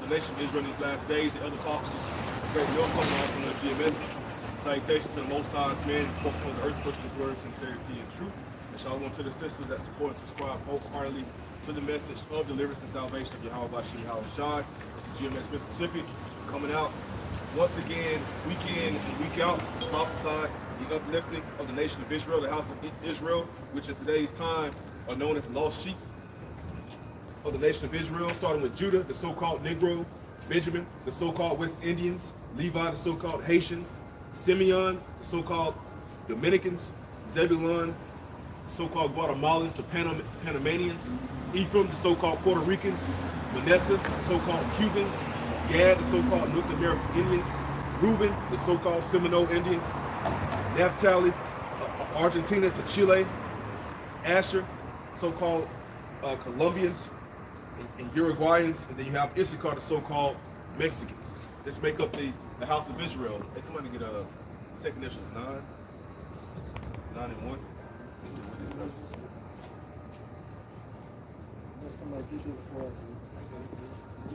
the nation of Israel in these last days, the other apostles, great millstone, also known as GMS. Salutations to the Most High's men, both on the earth, pushing his word, sincerity, and truth. And shalom to the sisters that support and subscribe wholeheartedly to the message of deliverance and salvation of Yahweh Bashim Shai. It's the GMS Mississippi coming out once again, week in and week out, to prophesy the uplifting of the nation of Israel, the house of Israel, which in today's time are known as the lost sheep of the nation of Israel, starting with Judah, the so-called Negro, Benjamin, the so-called West Indians, Levi, the so-called Haitians, Simeon, the so-called Dominicans, Zebulun, the so-called Guatemalans, the Panamanians, Ephraim, the so-called Puerto Ricans, Manasseh, the so-called Cubans, Gad, the so-called North American Indians, Reuben, the so-called Seminole Indians, Naphtali, Argentina to Chile, Asher, so-called Colombians and Uruguayans, and then you have Issachar, the so-called Mexicans. This make up the house of Israel. Hey, somebody get a second initial, 9 and 1. Somebody did it for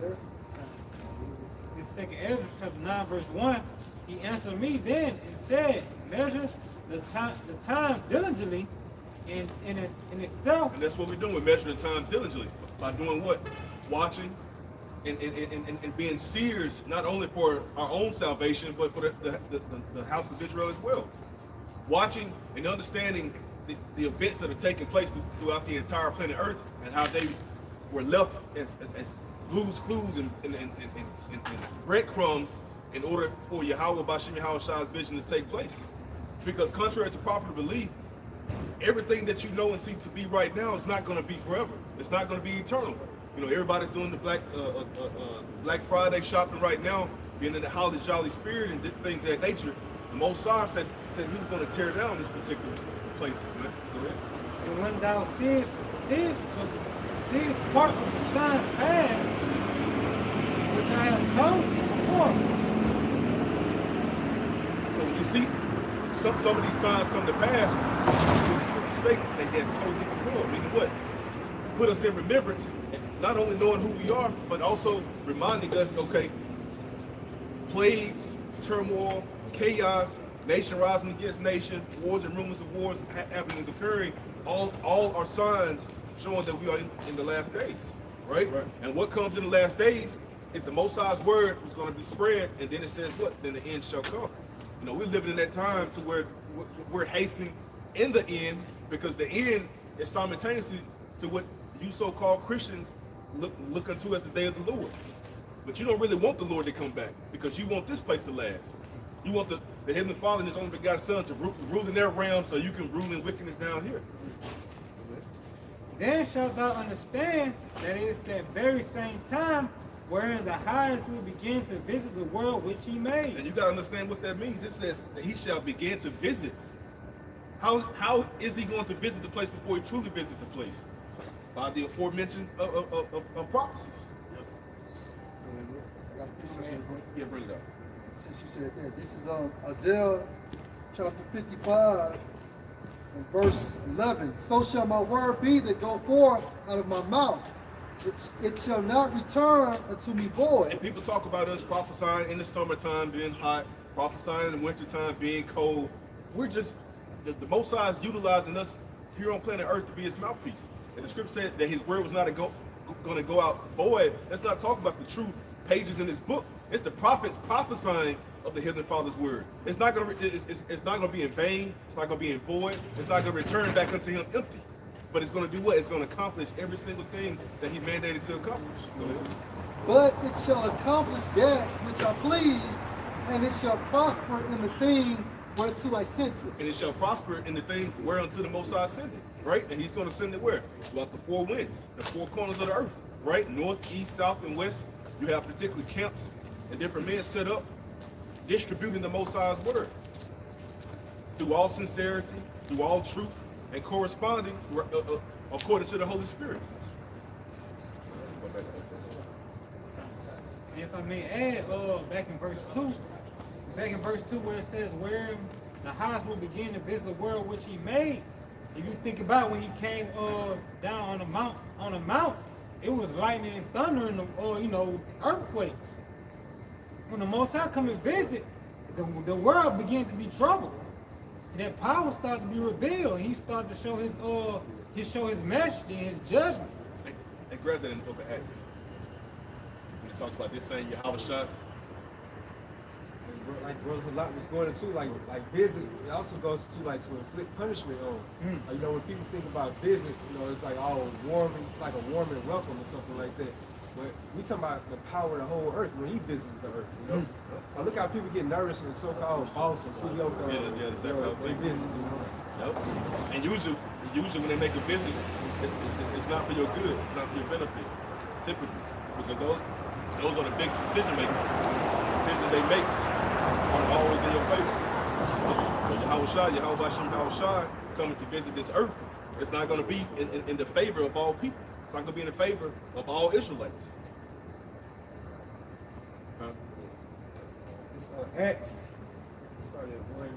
you. In 2nd Ezra chapter 9 verse 1, he answered me then and said, measure the time diligently in itself. And that's what we're doing. We're measuring the time diligently by doing what? Watching and being seers, not only for our own salvation, but for the house of Israel as well. Watching and understanding the events that are taking place throughout the entire planet Earth, and how they were left as clues and breadcrumbs in order for Yahweh Bashim Shai's vision to take place. Because contrary to popular belief, everything that you know and see to be right now is not going to be forever. It's not going to be eternal. You know, everybody's doing the Black Friday shopping right now, being in the holly jolly spirit and things of that nature. The Most High said he was going to tear down this particular places, man. Go ahead. And when thou seest part of the signs past, which I have told thee before. So when you see some of these signs come to pass, the state that he has told you before, meaning what? Put us in remembrance, not only knowing who we are, but also reminding us, okay, plagues, turmoil, chaos, nation rising against nation, wars and rumors of wars happening and occurring, all are signs showing that we are in the last days, right? And what comes in the last days is the Most High's word was going to be spread, and then it says what? Then the end shall come. You know, we're living in that time to where we're hastening in the end, because the end is simultaneously to what you so-called Christians look unto as the day of the Lord. But you don't really want the Lord to come back, because you want this place to last. You want the Heavenly Father and His only begotten Son to rule in their realm, so you can rule in wickedness down here. Then shalt thou understand that it is that very same time wherein the highest will begin to visit the world which he made. And you got to understand what that means. It says that he shall begin to visit. How is he going to visit the place before he truly visits the place? By the aforementioned of prophecies. I got a piece of it. Yeah, bring it up. Since you said that, this is Isaiah chapter 55 and verse 11. So shall my word be that go forth out of my mouth. It shall not return unto me void. And people talk about us prophesying in the summertime being hot, prophesying in the wintertime being cold. We're just, the Most High is utilizing us here on planet Earth to be his mouthpiece. And the scripture said that his word was not going to go out void. Let's not talk about the true pages in this book. It's the prophets prophesying of the Heavenly Father's word. It's not going to be in vain. It's not going to be in void. It's not going to return back unto him empty. But it's going to do what? It's going to accomplish every single thing that he mandated to accomplish. Go ahead. But it shall accomplish that which I please, and it shall prosper in the thing whereto I sent it. And it shall prosper in the thing whereunto the Most High sent it, right? And he's going to send it where? Throughout the four winds, the four corners of the earth, right? North, east, south, and west. You have particular camps and different men set up, distributing the Most High's word through all sincerity, through all truth, and corresponding according to the Holy Spirit. And if I may add, back in verse 2 where it says, where the highest will begin to visit the world which he made. If you think about when he came down on the mount, it was lightning and thunder and or you know earthquakes. When the Most High come and visit, the world began to be troubled. And that power started to be revealed. And he started to show his majesty and his judgment. They grabbed that in the book of Acts. When it talks about this saying Yahweh Shai. Like Brother Lot was going into, like visit, it also goes to like to inflict punishment on. Like, you know, when people think about visit, you know, it's like warming, like a warm and welcome or something like that. But we talking about the power of the whole earth when he visits the earth, you know. Now look how people get nervous when so-called boss or CEO they visit, you know. Yep. And usually when they make a visit, it's not for your good, it's not for your benefit, typically, because those are the big decision makers. The decisions they make aren't always in your favor. So Yahweh Shai coming to visit this earth, it's not going to be in the favor of all people. It's not going to be in the favor of all Israelites. It's Acts. It started at 1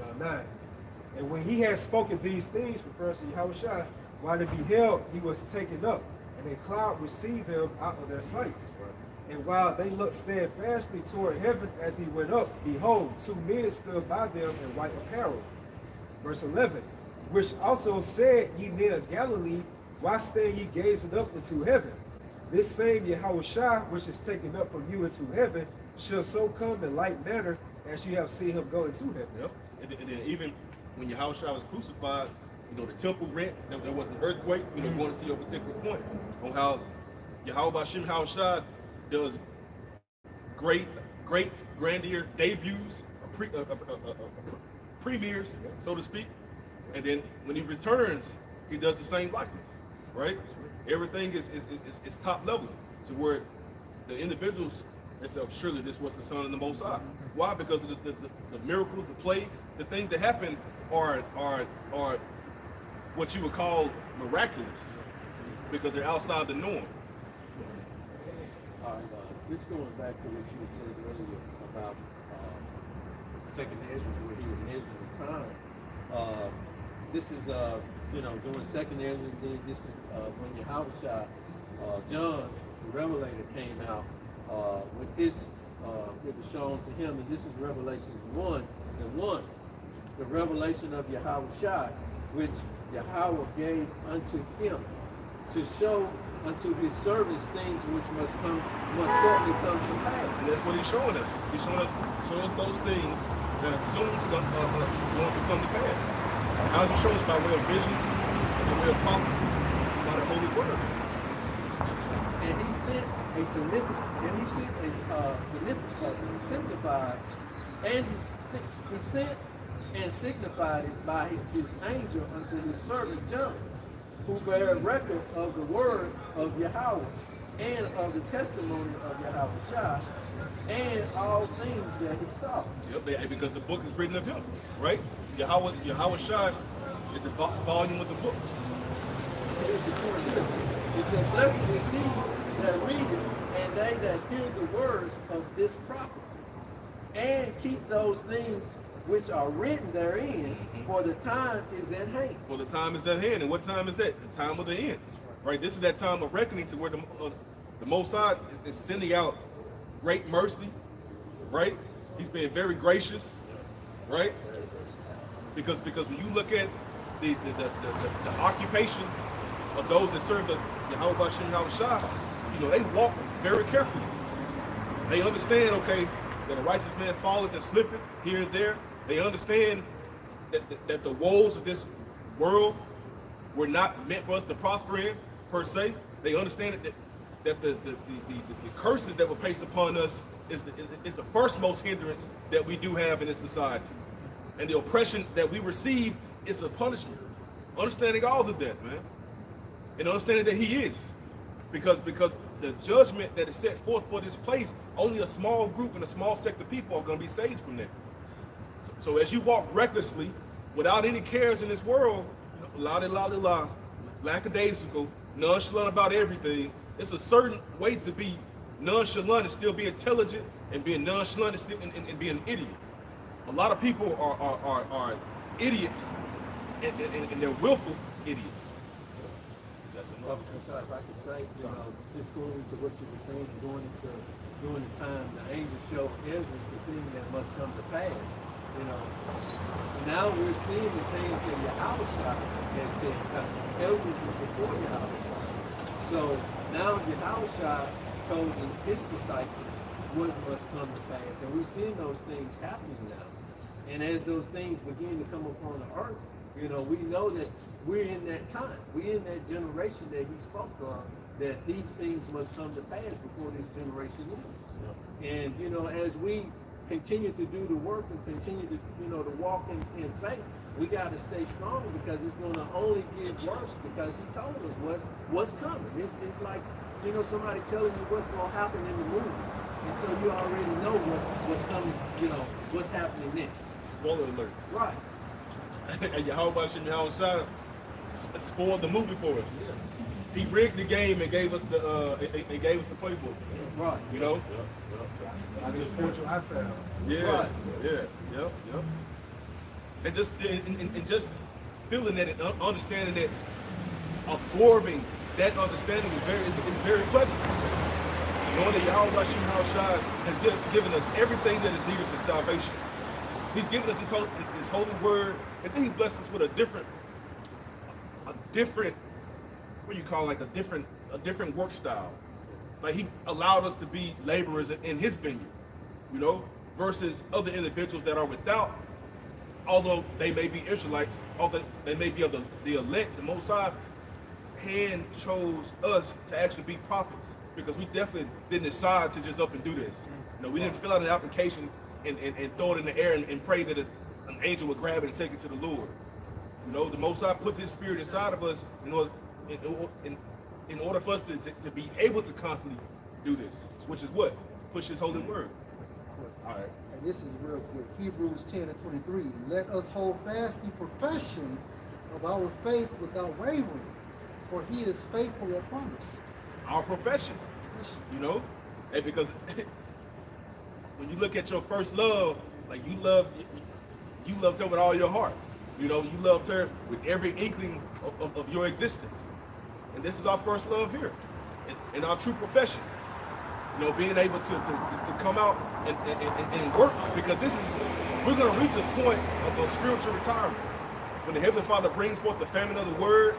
and 9. And when he had spoken these things, refers to Yahweh Shai, while they beheld, he was taken up, and a cloud received him out of their sight. And while they looked steadfastly toward heaven as he went up, behold, 2 men stood by them in white apparel. Verse 11, which also said, ye men of Galilee, why stand ye gazing up into heaven? This same Yahweh Shai, which is taken up from you into heaven, shall so come in like manner as you have seen him go into heaven. Yep. And then even when Yahweh Shai was crucified, you know, the temple rent, there was an earthquake, you know, going to your particular point on how Yahweh Shai does great grandeur debuts, premieres, so to speak. And then when he returns, he does the same likeness, right? Everything is top level to where the individuals, they say, surely this was the Son of the Most High. Why? Because of the miracles, the plagues, the things that happen are what you would call miraculous because they're outside the norm. This goes back to what you said earlier about second Ezra, where he was in Ezra's time. This is, you know, during second Ezra, this is when Yahweh Shai, John, the Revelator, came out with this, it was shown to him, and this is Revelations 1 and 1. The revelation of Yahweh Shai, which Yahweh gave unto him to show unto his servants things which must shortly come to pass. And that's what he's showing us. He's showing us those things that are soon going to come to pass. How does he show us? By way of visions, by way of prophecies, by the Holy Word. And he sent a significant, and he sent a signified, and he sent and signified it by his angel unto his servant John, who bare record of the word of Yahweh and of the testimony of Yahweh Shai and all things that he saw. Yep, because the book is written of him, right? Yahweh Shai is the volume of the book. Here's the point here. It says, blessed is he that readeth, and they that hear the words of this prophecy, and keep those things which are written therein, for the time is at hand. For the time is at hand. And what time is that? The time of the end. Right? This is that time of reckoning to where the Most High is sending out great mercy. Right? He's being very gracious. Right? Because when you look at the occupation of those that serve the Yahweh Shai, you know, they walk very carefully. They understand, okay, that a righteous man falleth and slippeth here and there. They understand that the woes of this world were not meant for us to prosper in, per se. They understand that the curses that were placed upon us is the first most hindrance that we do have in this society. And the oppression that we receive is a punishment. Understanding all of that, man. And understanding that he is. Because the judgment that is set forth for this place, only a small group and a small sect of people are going to be saved from that. So as you walk recklessly, without any cares in this world, la-di-la-di-la, lackadaisical, nonchalant about everything, it's a certain way to be nonchalant and still be intelligent, and being nonchalant and still and be an idiot. A lot of people are idiots, and they're willful idiots. That's enough. If I could say, you know, just going into what you were saying, going into during the time the angels show Ezra the thing that must come to pass. You know, now we're seeing the things that Yahushua has said, because Ezra was before Yahushua. So now Yahushua told his disciples what must come to pass, and we're seeing those things happening now. And as those things begin to come upon the earth, you know, we know that we're in that time. We're in that generation that he spoke of, that these things must come to pass before this generation ends. Yeah. And, you know, as we continue to do the work and continue to, you know, to walk in faith, we got to stay strong, because it's going to only get worse, because he told us what's coming. It's like, you know, somebody telling you what's going to happen in the movie. And so you already know what's coming, you know, what's happening next. Spoiler alert. Right. And Yahweh Shai spoiled the movie for us. Yeah. He rigged the game and gave us the playbook. Right. You know? Like a spiritual eyesight. Yeah. Right. Yeah. Yep. And just feeling that, and understanding that, absorbing that understanding is very pleasant. Knowing that Yahweh Shai has given us everything that is needed for salvation. He's given us his holy word, and then he blessed us with a different, what do you call, like a different work style. Like he allowed us to be laborers in his vineyard, you know, versus other individuals that are without, although they may be Israelites, although they may be of the elect, the Most High hand chose us to actually be prophets, because we definitely didn't decide to just up and do this. You know, we didn't fill out an application and throw it in the air and pray that an angel would grab it and take it to the Lord. You know, the Most High put his spirit inside of us in order for us to be able to constantly do this, which is what? Push his holy word. All right. And this is real quick. Hebrews 10:23. Let us hold fast the profession of our faith without wavering, for he is faithful that promise. Our profession. You know? And because when you look at your first love, like you loved her with all your heart. You know, you loved her with every inkling of your existence. And this is our first love here, in our true profession. You know, being able to come out and work, because we're going to reach a point of spiritual retirement. When the Heavenly Father brings forth the famine of the word,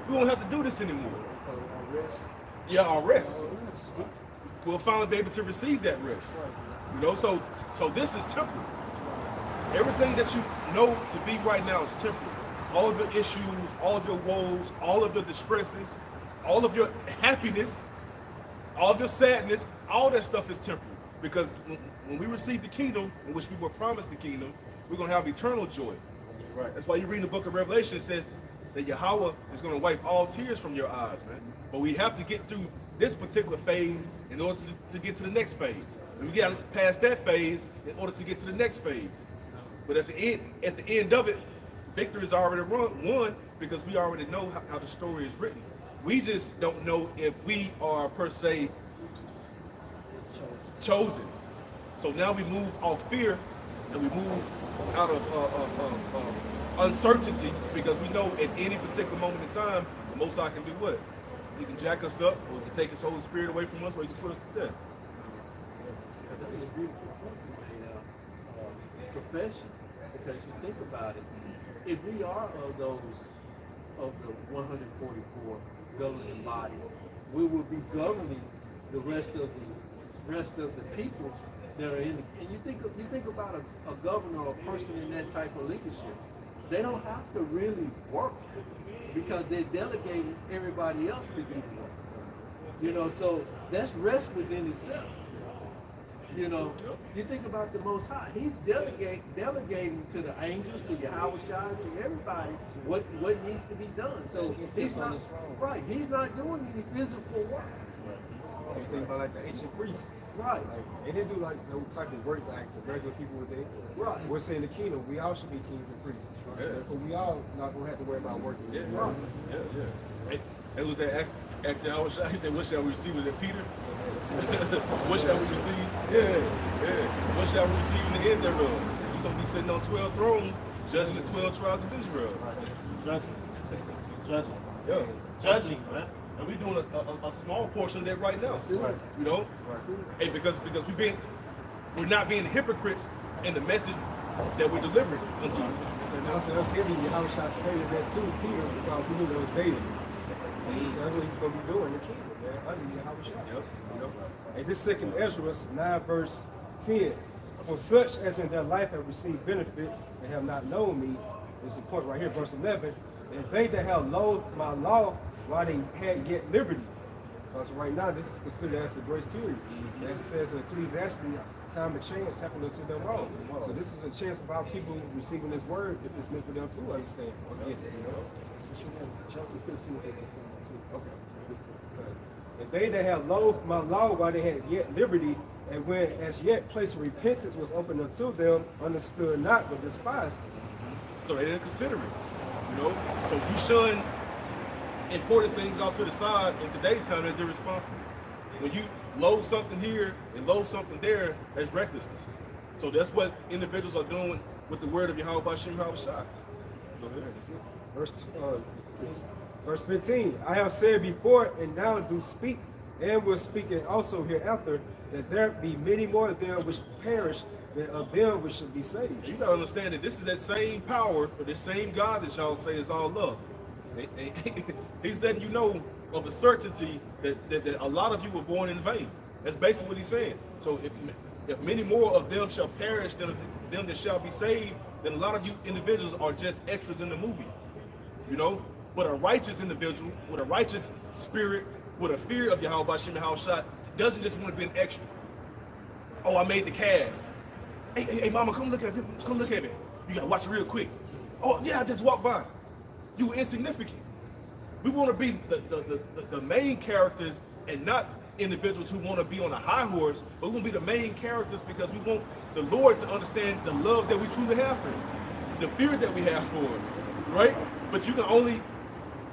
we won't have to do this anymore. Our rest. Yeah, our rest. We'll finally be able to receive that rest. You know, so this is temporal. Everything that you know to be right now is temporal. All of your issues, all of your woes, all of your distresses, all of your happiness, all of your sadness, all that stuff is temporal. Because when we receive the kingdom, in which we were promised the kingdom, we're going to have eternal joy. Right. That's why you read in the book of Revelation, it says that Yahweh is going to wipe all tears from your eyes, man. But we have to get through this particular phase in order to get to the next phase. And we get past that phase in order to get to the next phase. But at the end of it, victory is already won, because we already know how the story is written. We just don't know if we are per se chosen. So now we move off fear, and we move out of uncertainty, because we know at any particular moment in time, the Most High can do what? He can jack us up, or he can take his Holy Spirit away from us, or he can put us to death. It's a beautiful profession, because you think about it, if we are of the 144 governing body, we will be governing the rest of the people that are in. And you think about a governor or a person in that type of leadership, they don't have to really work, because they're delegating everybody else to do the work. You know, so that's rest within itself. You know, you think about the Most High. He's delegating to the angels, to Yahweh Shai, to everybody what needs to be done. So he's not right. He's not doing any physical work. You think about like the ancient priests. Right. Like, they didn't do like no type of work like the regular people would do. Right. We're saying the kingdom, we all should be kings and priests. Yeah. Therefore, we all not gonna have to worry about working. Yeah. Right. Yeah. It was that asked Yahweh Shai. He said, "What shall we receive?" Was it Peter? What shall we receive? Yeah. What shall we receive in the end thereof? You're going to be sitting on 12 thrones, judging the 12 tribes of Israel. Judging. Yeah. judging, man. And we're doing a small portion of that right now. That's it. You know? That's it. Hey, because we're not being hypocrites in the message that we're delivering unto you. So now, so that's heavy. Yahushua stated that too, Peter, because he knew there was David. That's what he's going to be doing in the kingdom, man, under Yahushua. Yep. And this second Ezra, 9 verse 10. For such as in their life have received benefits and have not known me, is the point right here, verse 11. And they that have loathed my law while they had yet liberty. Because right now this is considered as a grace period. As it says in Ecclesiastes, time and chance happen unto them all. So this is a chance of our people receiving this word if it's meant for them to understand or get it, you know. Chapter 15 is Okay. And they that have loathed my law while they had yet liberty, and when as yet place of repentance was opened unto them, understood not but despised it. So they didn't consider it. You know? So you shun important things off to the side in today's time as irresponsible. When you load something here and load something there, that's recklessness. So that's what individuals are doing with the word of Yahweh Bashim Yahushua. Go ahead. Verse 15, I have said before and now do speak, and will speak it also hereafter, that there be many more of them which perish than of them which should be saved. And you gotta understand that this is that same power or the same God that y'all say is all love. He's letting you know of a certainty that a lot of you were born in vain. That's basically what he's saying. So if many more of them shall perish than of them that shall be saved, then a lot of you individuals are just extras in the movie. You know? But a righteous individual with a righteous spirit, with a fear of Yahweh Bashim Yahushua, doesn't just want to be an extra. Oh, I made the cast. Hey, mama, come look at me. Come look at me. You gotta watch it real quick. Oh, yeah, I just walked by. You were insignificant. We want to be the main characters and not individuals who want to be on a high horse, but we want to be the main characters because we want the Lord to understand the love that we truly have for him, the fear that we have for him, right? But you can only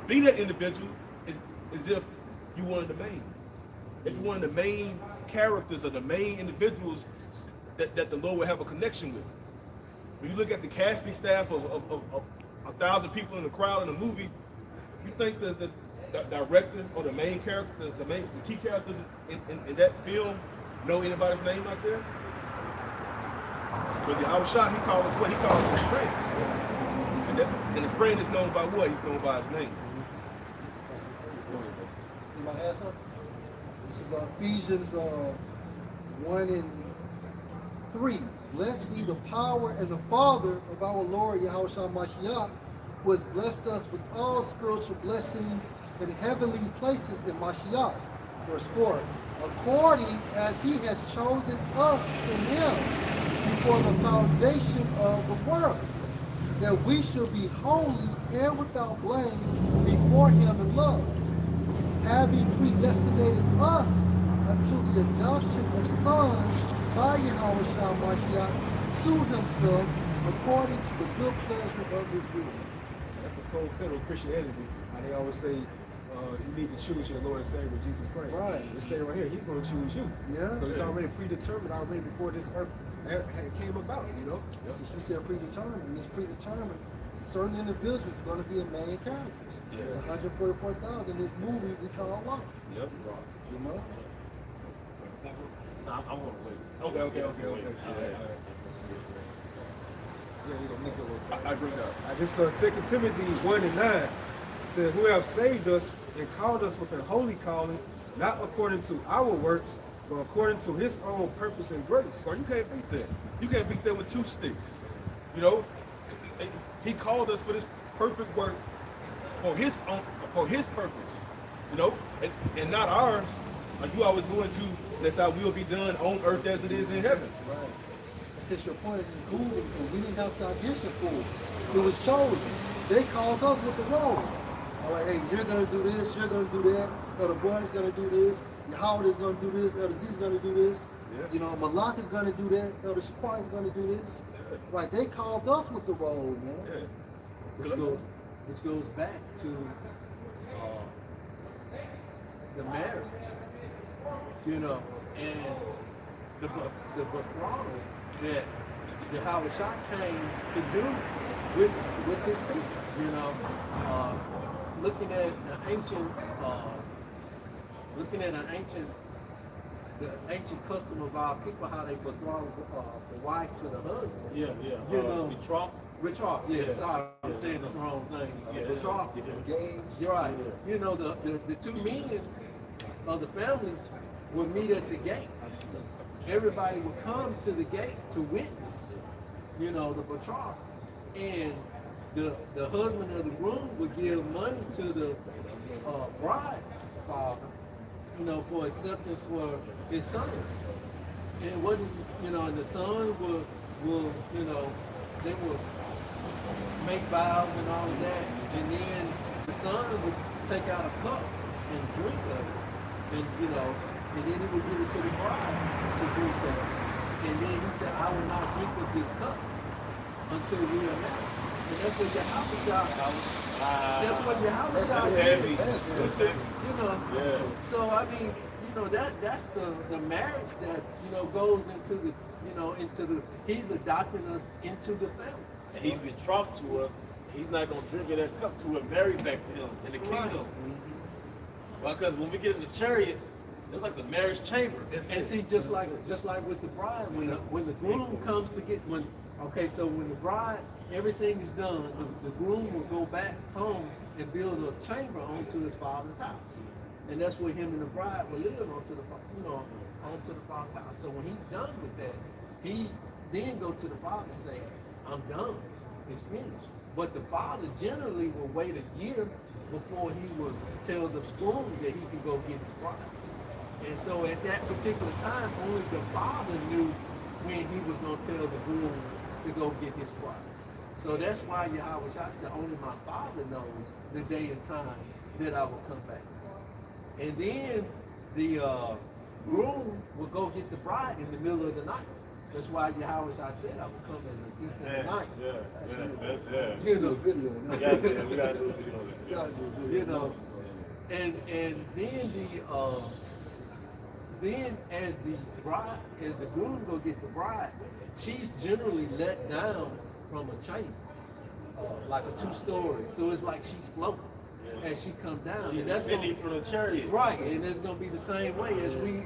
be that individual as if you wanted the main. If you wanted the main characters or the main individuals that the Lord will have a connection with. When you look at the casting staff of 1,000 people in the crowd in a movie, you think the director or the main character, the key characters in that film know anybody's name out there? But the Yahushua, he calls us what? He calls us his friends. And the friend is known by what? He's known by his name. You might add something? This is Ephesians 1 and 3. Blessed be the power and the Father of our Lord Yahushua Mashiach, who has blessed us with all spiritual blessings in heavenly places in Mashiach. Verse 4. According as he has chosen us in him before the foundation of the world, that we should be holy and without blame before him in love, having predestinated us unto the adoption of sons by Yahushua Mashiach to himself, according to the good pleasure of his will. That's a cold cut of Christianity. And they always say you need to choose your Lord and Savior, Jesus Christ. Right. This thing right here, he's going to choose you. Yeah. So it's already predetermined already before this earth came about, you know? Since you said predetermined, and it's predetermined, certain individuals are going to be a main character. Yes. 144,000 in this movie we call life. Yep. You know? Nah, I want to wait. Okay. Yeah, we're going to make it work. I bring that. This 2 Timothy 1 and 9 says, who have saved us and called us with a holy calling, not according to our works, but according to his own purpose and grace. Or you can't beat that. You can't beat that with two sticks. You know, he called us for this perfect work for his purpose. You know, and not ours. Like you always going to let thy will be done on earth as it is in heaven. Right. Since your point is moving, and we didn't have to audition for it. It was chosen. They called us with the role. All right, hey, you're gonna do this, you're gonna do that. Elder Boyd is gonna do this. Yahweh is gonna do this. Elder Z is gonna do this. Yeah. You know, Malak is gonna do that. Elder Shaquai is gonna do this. Yeah. Right? They called us with the role, man. Yeah. Which goes back to the marriage, you know, and the betrothal that the Yahushua came to do with his people, you know. looking at an ancient, the ancient custom of our people, how they betroth the wife to the husband. Yeah, yeah. You know, betroth. Betroth, yeah, sorry, I'm saying this wrong thing. Yeah. Betroth, Engaged. you're right. You know, the two men of the families would meet at the gate. Everybody would come to the gate to witness, you know, the betroth. And the husband of the groom would give money to the bride father, you know, for acceptance for his son. And what is, you know, and the son will, you know, they will make vows and all of that, and then the son would take out a cup and drink of it, and you know, and then he would give it to the bride to drink of it. And then he said, I will not drink of this cup until we are married. And that's what your house is. That's heavy. That's heavy. You know, Yeah. so I mean, you know, that's the marriage that, you know, goes into the, you know, he's adopting us into the family. And he's betrothed to us. He's not going to drink of that cup till we're married back to him in the kingdom. Well, because when we get in the chariots, it's like the marriage chamber. And see, just like with the bride, when the groom comes to get, okay, so when the bride, everything is done, the groom will go back home and build a chamber onto his father's house. And that's where him and the bride will live onto the father's house. So when he's done with that, he then go to the father and say, I'm done, it's finished. But the father generally will wait a year before he will tell the groom that he can go get his bride. And so at that particular time, only the father knew when he was going to tell the groom to go get his bride. So that's why Yahweh said, only my father knows the day and time that I will come back. And then the groom will go get the bride in the middle of the night. That's why Yahweh said, I will come as a thief in the night. Yeah. You know, Video. We gotta do a video. You gotta do a video. you know, and then as the groom go get the bride, she's generally let down from a chain, like a 2-story. So it's like she's floating as she comes down. She's and that's descending from the chariot. right, and it's gonna be the same way as we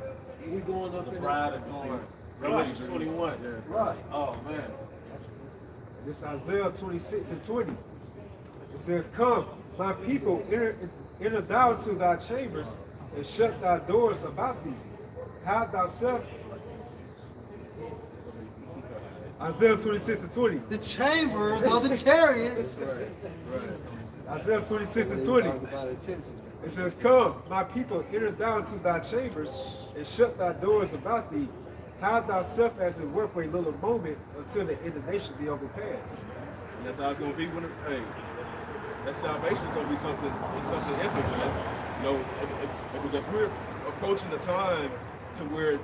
going up The in bride is going. Revelation 21. right. Oh man. This Isaiah 26:20. It says, Come, my people, enter thou to thy chambers, and shut thy doors about thee. Hide thyself. Isaiah 26:20. The chambers of the chariots. Isaiah 26:20. Talk about attention. It says, Come, my people, enter thou into thy chambers, and shut thy doors about thee. Hide thyself as it were for a little moment until the indignation be overpassed. And that's how it's gonna be when that salvation is gonna be something epic, man. You know, because we're approaching the time to where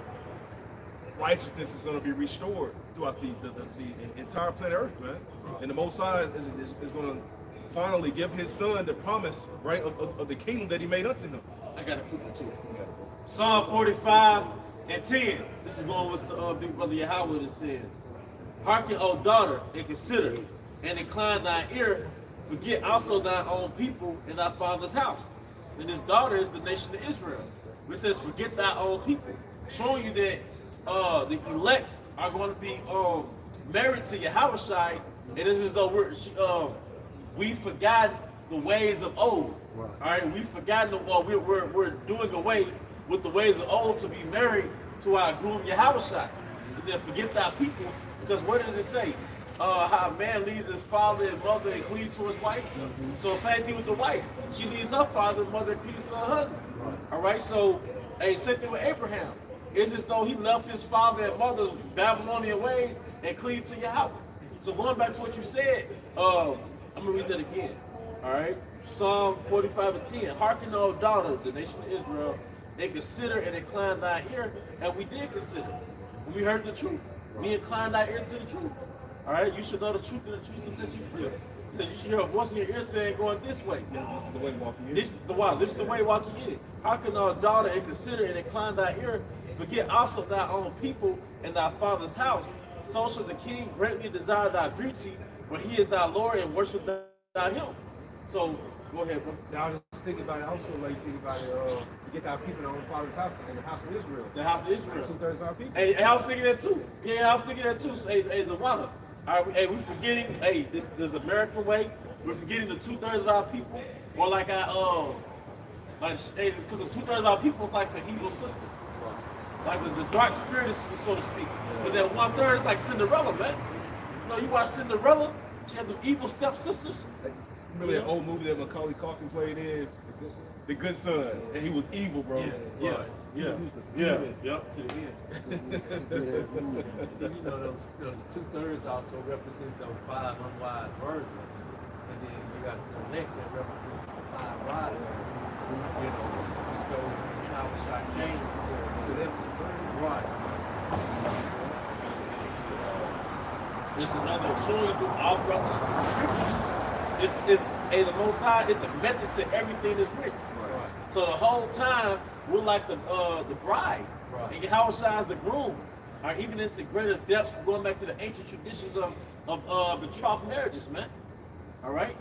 righteousness is gonna be restored throughout the entire planet Earth, man. And the Most High is gonna finally give his son the promise, right, of the kingdom that he made unto him. I got to put it to it. Psalm 45:10. This is going with Big Brother Yahweh that said, Hearken, O daughter, and consider, and incline thy ear, forget also thy own people in thy father's house. And his daughter is the nation of Israel. Which says, forget thy own people. Showing you that the elect are going to be married to Yahweh, and it is as though we forgot the ways of old. Right. All right, we've forgotten we're doing away with the ways of old to be married to our groom Yahweh. It said, forget thy people, because what does it say? How a man leaves his father and mother and cleaves to his wife. Mm-hmm. So same thing with the wife. She leaves her father and mother and cleaves to her husband. Right. All right, so same thing with Abraham. It's as though he left his father and mother's Babylonian ways and cleaved to Yahweh. So going back to what you said, I'm going to read that again. All right, Psalm 45:10. Hearken, O daughter, the nation of Israel, and consider and incline thy ear. And we did consider. When we heard the truth, we inclined our ear to the truth. All right, you should know the truth, and the truth will set you free. So you should hear a voice in your ear saying, going this way. This is the way walking in it. This is the way walking in it. Hearken, O daughter, and consider and incline thy ear. Forget also thy own people and thy father's house. So shall the king greatly desire thy beauty, for he is thy Lord, and worship thou him. So Go ahead, bro. Now I was just thinking about it also, like you think about it, to get our people in our own father's house, in the house of Israel. The house of Israel. 2/3 of our people. Hey, I was thinking that too. Yeah, I was thinking that too. So, hey, the water. All right, hey, we're forgetting. Hey, this American way. We're forgetting the 2/3 of our people, or like because the 2/3 of our people is like the evil sister, like the dark spirit, so to speak. But then 1/3 is like Cinderella, man. You know, you watch Cinderella. She had the evil stepsisters. Remember that old movie that Macaulay Culkin played in? The good son, and he was evil, bro. Yeah. Yeah. Yep. To the end. Then you know those 2/3 also represent those 5 unwise virgins, and then you got the elect that represents the 5 wise virgins. You know, which goes in how Shai came to them to bring. Right. There's another showing through all throughout the scriptures. It's the Most High. It's a method to everything that's written. Right. So the whole time we're like the bride, Right. and Yahushua is the groom, or even into greater depths, going back to the ancient traditions of betrothed marriages, man. All right.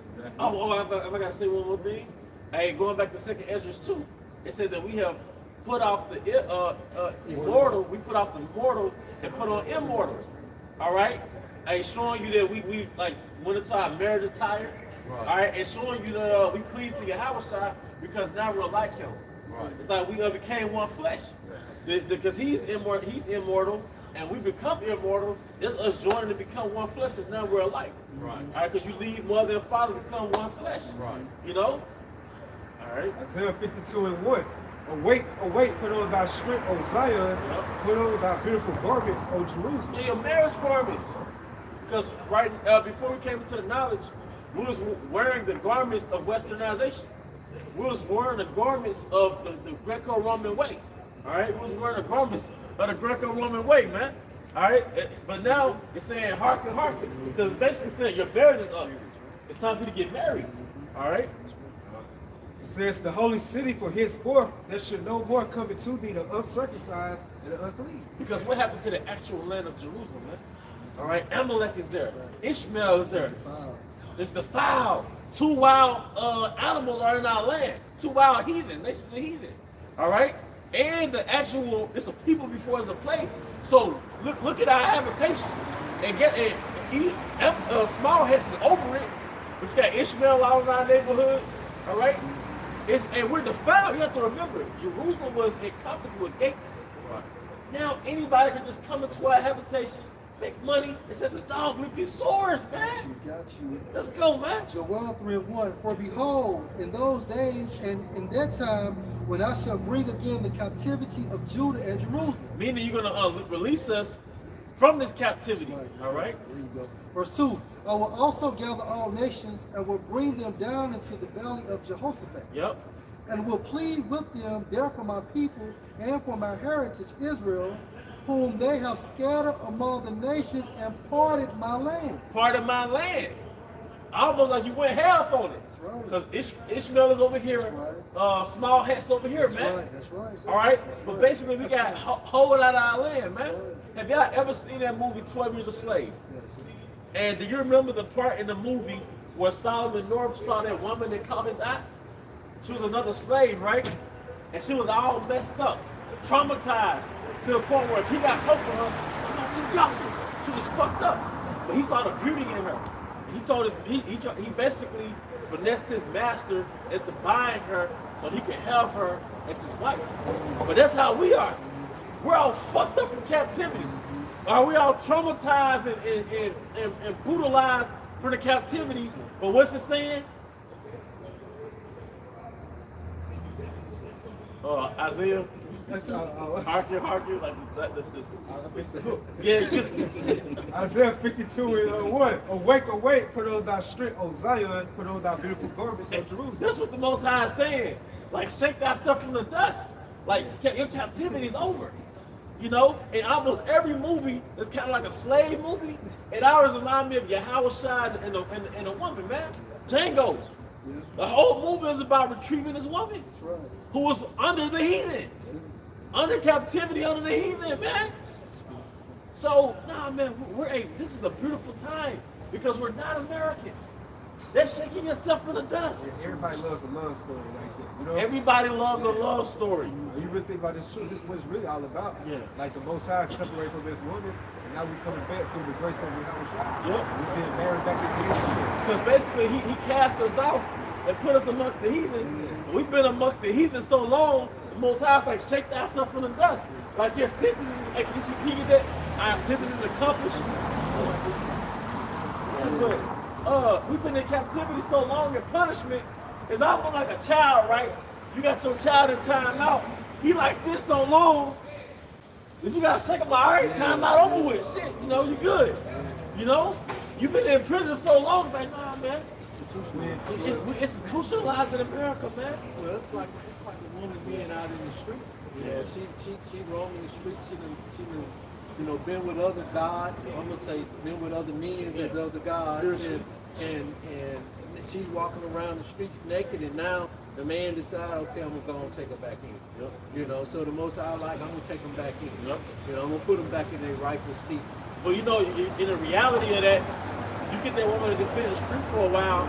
Exactly. Oh, I gotta say one more thing. Hey, going back to 2nd Ezra 2, it said that we have put off the immortal, we put off the mortal and put on immortal. All right. Hey, showing you that we like went into our marriage attire. Right. All right, and showing you that we cleave to Yahushua because now we're like him. Right. It's like we became one flesh. Because he's immortal, and we become immortal. It's us joining to become one flesh because now we're alike. Right. All right, because you leave mother and father, become one flesh. Right. You know? All right. Isaiah 52:1. Awake, awake, put on thy strength, O Zion. Put on thy beautiful garments, O Jerusalem. Yeah, your marriage garments. Because before we came into the knowledge, we was wearing the garments of westernization. We was wearing the garments of the Greco-Roman way. All right, we was wearing the garments of the Greco-Roman way, man. All right, but now it's saying hearken, hearken, because it's basically saying your marriage is up. It's time for you to get married. All right. It says, the holy city for henceforth, there should no more come into thee the uncircumcised and the unclean. Because what happened to the actual land of Jerusalem, man? All right, Amalek is there. Ishmael is there. It's the foul. 2 wild animals are in our land. 2 wild heathen. They still heathen. All right? And the actual, it's a people before it's a place. So look at our habitation. And small heads is over it. It's got Ishmael out in our neighborhoods. All right? And we're defiled. You have to remember, Jerusalem was encompassed with gates. Right. Now anybody can just come into our habitation, make money, and set the dog with these swords, man. Got you. Let's go, man. Joel 3:1. For behold, in those days and in that time, when I shall bring again the captivity of Judah and Jerusalem. Meaning you're going to release us from this captivity. Right. All right? There you go. Verse 2. I will also gather all nations and will bring them down into the valley of Jehoshaphat. Yep. And will plead with them there for my people and for my heritage Israel, whom they have scattered among the nations and parted my land. Part of my land. Almost like you went half on it. That's right. Because Ishmael is over here. That's Small hats over here, That's man. right. That's right. All right? But basically we got hold out of our land, man. That's right. Have y'all ever seen that movie 12 Years a Slave? Yes. And do you remember the part in the movie where Solomon North saw that woman that caught his eye? She was another slave, right? And she was all messed up, traumatized, to the point where if he got close to her, she was fucked up. But he saw the beauty in her. He told us, he basically finessed his master into buying her so he could have her as his wife. But that's how we are. We're all fucked up in captivity. Are we all traumatized and brutalized for the captivity? But what's it saying? Isaiah, harken, like I missed the hook. yeah, just Isaiah 52:1. Awake, awake, put on thy strength, O Zion, put on thy beautiful garments, O Jerusalem. that's what the Most High is saying. Like, shake thyself from the dust. Like, your captivity is over. You know, in almost every movie, it's kind of like a slave movie. It always reminds me of Yahushua and a woman, man. Django. Yeah. The whole movie is about retrieving this woman That's right. who was under the heathen. Under captivity, under the heathen, man. So, nah, man, this is a beautiful time because we're not Americans. That's shaking yourself in the dust. Everybody loves a love story like that. You know? Everybody loves a love story. You really think about this truth. This is what it's really all about. Yeah. Like the Most High separated from this woman, and now we coming back through the grace of Yahushua. Yep. We've been married back again. Because basically he cast us out and put us amongst the heathen. And we've been amongst the heathen so long, the Most High like shake thyself in the dust. Like your sentence is, like you repeated that, our sentence is accomplished. But we've been in captivity so long and punishment is almost like a child, right? You got your child in time out. He like this so long, then you gotta shake him like, all right, time out over with. Shit, you know, you good. You know? You've been in prison so long, it's like, nah, man. It's institutionalized in America, man. Well, it's like a woman being out in the street. Yeah, she roaming the street. She done, you know, been with other gods. I'm gonna say been with other men as other gods, and she's walking around the streets naked. And now the man decides, okay, I'm gonna go and take her back in. Yep. You know, so the Most High like, I'm gonna take them back in. Yep. You know, I'm gonna put them back in their rightful seat. Well, you know, in the reality of that, you get that woman that's been in the street for a while,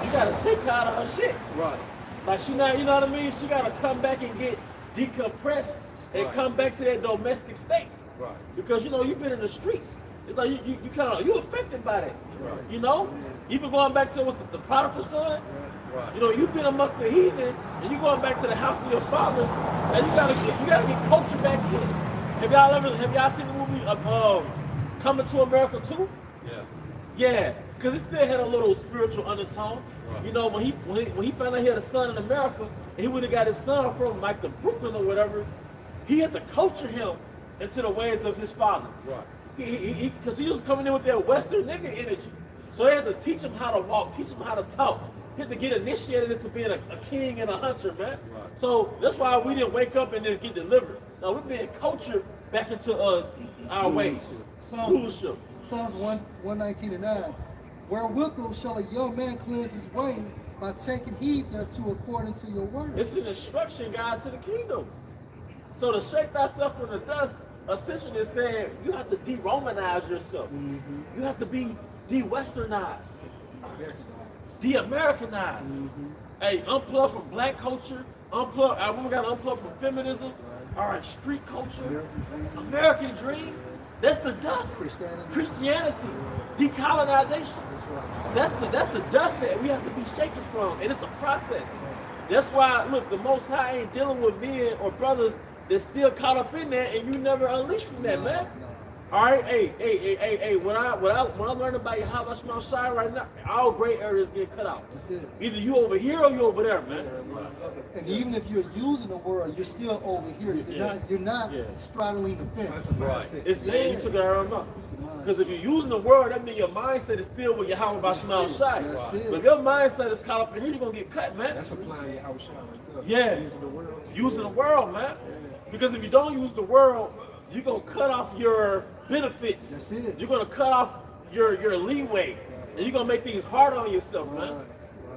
you gotta shake her out of her shit. Right. Like she not, you know what I mean? She gotta come back and get decompressed and come back to that domestic state. Right. Because you know you've been in the streets. It's like you kind of affected by that. Right. You know, you been going back to what's the prodigal son. Right. You know, you've been amongst the heathen, and you going back to the house of your father, and you gotta get culture back in. Have y'all seen the movie Coming to America 2? Yeah. Yeah, because it still had a little spiritual undertone. Right. You know, when he found out he had a son in America, and he would have got his son from like the Brooklyn or whatever, he had to culture him into the ways of his father. Right. Because he was coming in with that Western nigga energy. So they had to teach him how to walk, teach him how to talk. He had to get initiated into being a king and a hunter, man. Right. So that's why we didn't wake up and just get delivered. Now we're being cultured back into our ways. Psalms 119:9. Wherewithal shall a young man cleanse his way by taking heed thereto according to your word. It's an instruction guide to the kingdom. So to shake thyself from the dust, essentially is saying you have to de-Romanize yourself. Mm-hmm. You have to be de-Westernized, de-Americanized. Mm-hmm. Hey, unplug from black culture, unplug. I we got to unplug from feminism. All right, street culture, American dream. That's the dust. Christianity, decolonization. That's the dust that we have to be shaken from, and it's a process. That's why, look, the Most High ain't dealing with men or brothers that's still caught up in that, and you never unleash from that, man. All right, hey. When I learn about Yahweh Shema Shai right now, all gray areas get cut out. That's it. Either you over here or you over there, man. And even if you're using the word, you're still over here. You're not straddling the fence. Right. You took it out of because if you're using the word, that means your mindset is still with Yahweh Shema Shai. But if your mindset is caught up in here, you're gonna get cut, man. That's applying Yahweh Shai right there. Yeah. Using the world, man. Because if you don't use the world, you're gonna cut off your benefits. That's it. You're gonna cut off your leeway, and you're gonna make things hard on yourself, man.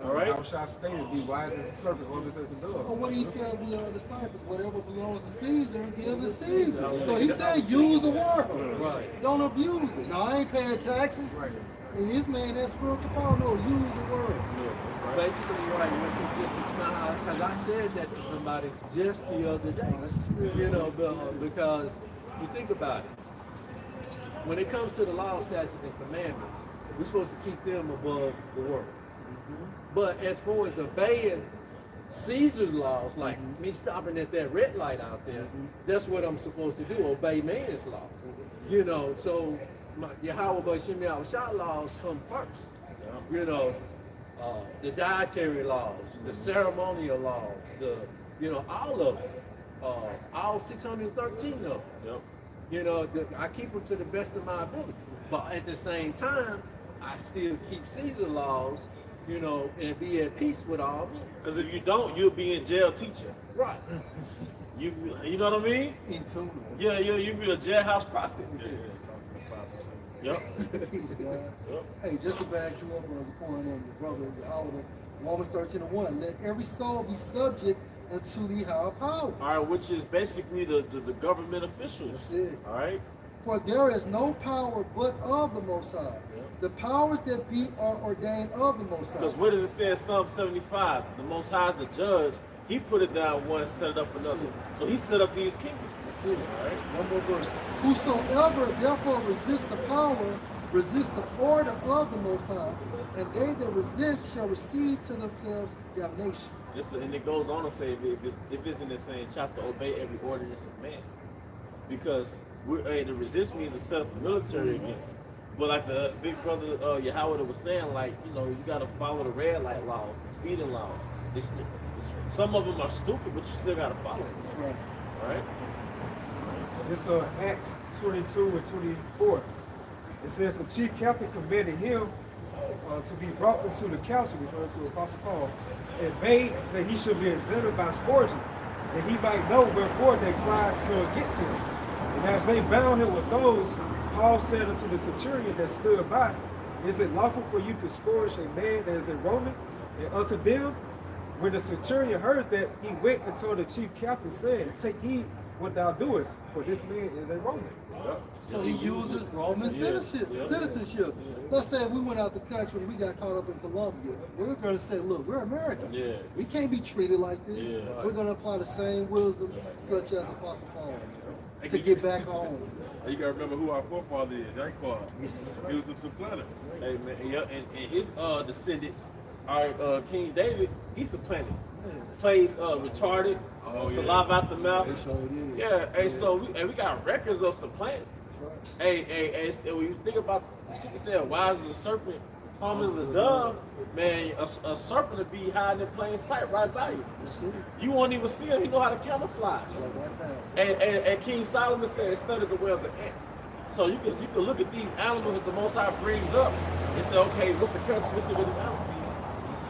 All right. How shall I stated, be wise as a serpent, harmless as a dove. But what did he tell the disciples? Whatever belongs to Caesar, give to Caesar. So he said, use the world. Right. Don't abuse it. No, I ain't paying taxes. Right. And this man has spiritual power. No, use the word. Yeah. Basically, right. Because I said that to somebody just the other day. You know, because you think about it. When it comes to the law, statutes, and commandments, we're supposed to keep them above the world. Mm-hmm. But as far as obeying Caesar's laws, like me stopping at that red light out there, that's what I'm supposed to do, obey man's law. You know, so Yahweh B'Shem Yahushua laws come first. You know, the dietary laws, the ceremonial laws, all of them. All 613 of them. Yep. You know, I keep them to the best of my ability. But at the same time, I still keep Caesar laws, you know, and be at peace with all men. Because if you don't, you'll be in jail teaching. Right. You know what I mean? In tune. Yeah, you'll be a jailhouse prophet. Yep. Hey, just to back you up as a point on your brother, Romans 13:1, let every soul be subject unto the higher power. All right, which is basically the government officials. That's it. All right. For there is no power but of the Most High. The powers that be are ordained of the Most High. Because what does it say in Psalm 75? The Most High is the judge. He put it down one, set it up another. So he set up these kingdoms. That's it. All right. One more verse. Whosoever therefore resist the power, resist the order of the Most High, and they that resist shall receive to themselves damnation. And it goes on to say, if it's in the same chapter, obey every ordinance of man. Because to resist means to set up the military against. But like the big brother Yahweh was saying, like, you know, you got to follow the red light laws, the speeding laws. Some of them are stupid, but you still got to follow them. That's right. All right? It's Acts 22 and 24. It says the chief captain commanded him to be brought into the council, referring to Apostle Paul, and made that he should be examined by scourging, that he might know wherefore they cried so against him. And as they bound him with those, Paul said unto the centurion that stood by, is it lawful for you to scourge a man that is a Roman and uncondemned? When the centurion heard that, he went and told the chief captain, saying, take heed what thou doest, for this man is a Roman. So he uses Roman citizenship. Let's say we went out the country and we got caught up in Colombia. We're going to say, look, we're Americans. Yeah. We can't be treated like this. Yeah. We're going to apply the same wisdom, such as Apostle Paul, to get back home. You gotta remember who our forefather is, Jacob. He was the supplanter. Hey, man, yeah, and his descendant, our King David, he's supplanted. Plays retarded, saliva out the mouth. They sure did. Yeah, hey, so we got records of supplanting. That's right. Hey, when you think about, it said, wise as a serpent, calm as a dove, man, a serpent would be hiding in plain sight right by you. That's it. You won't even see him. He know how to camouflage. Like right past. And King Solomon said, study the way of the ant. So you can look at these animals that the Most High brings up and say, okay, what's the characteristic of this animal?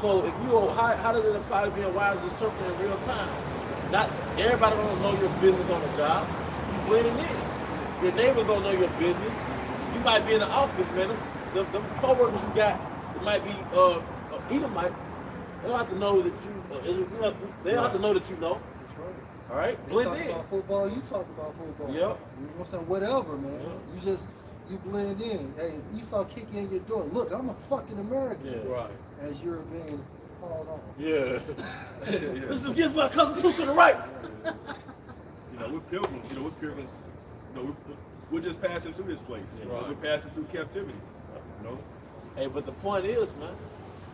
So if you, how does it apply to being wise as a serpent in real time? Not everybody don't know your business on the job. You blending in. Your neighbors don't know your business. You might be in the office, man. The co-workers you got, it might be Edomites. They don't have to know that you. They don't have to know that you know. That's right. All right, They blend talk in. about football, you talk about football. Yep. You know what I'm saying? Whatever, man. Yep. You blend in. Hey, Esau kick in your door. Look, I'm a fucking American. Yeah. Right. As you're being called off. Yeah. This is against my constitutional rights. You know, we're pilgrims. You know, we're just passing through this place. You know, we're passing through captivity. You know. Hey, but the point is, man,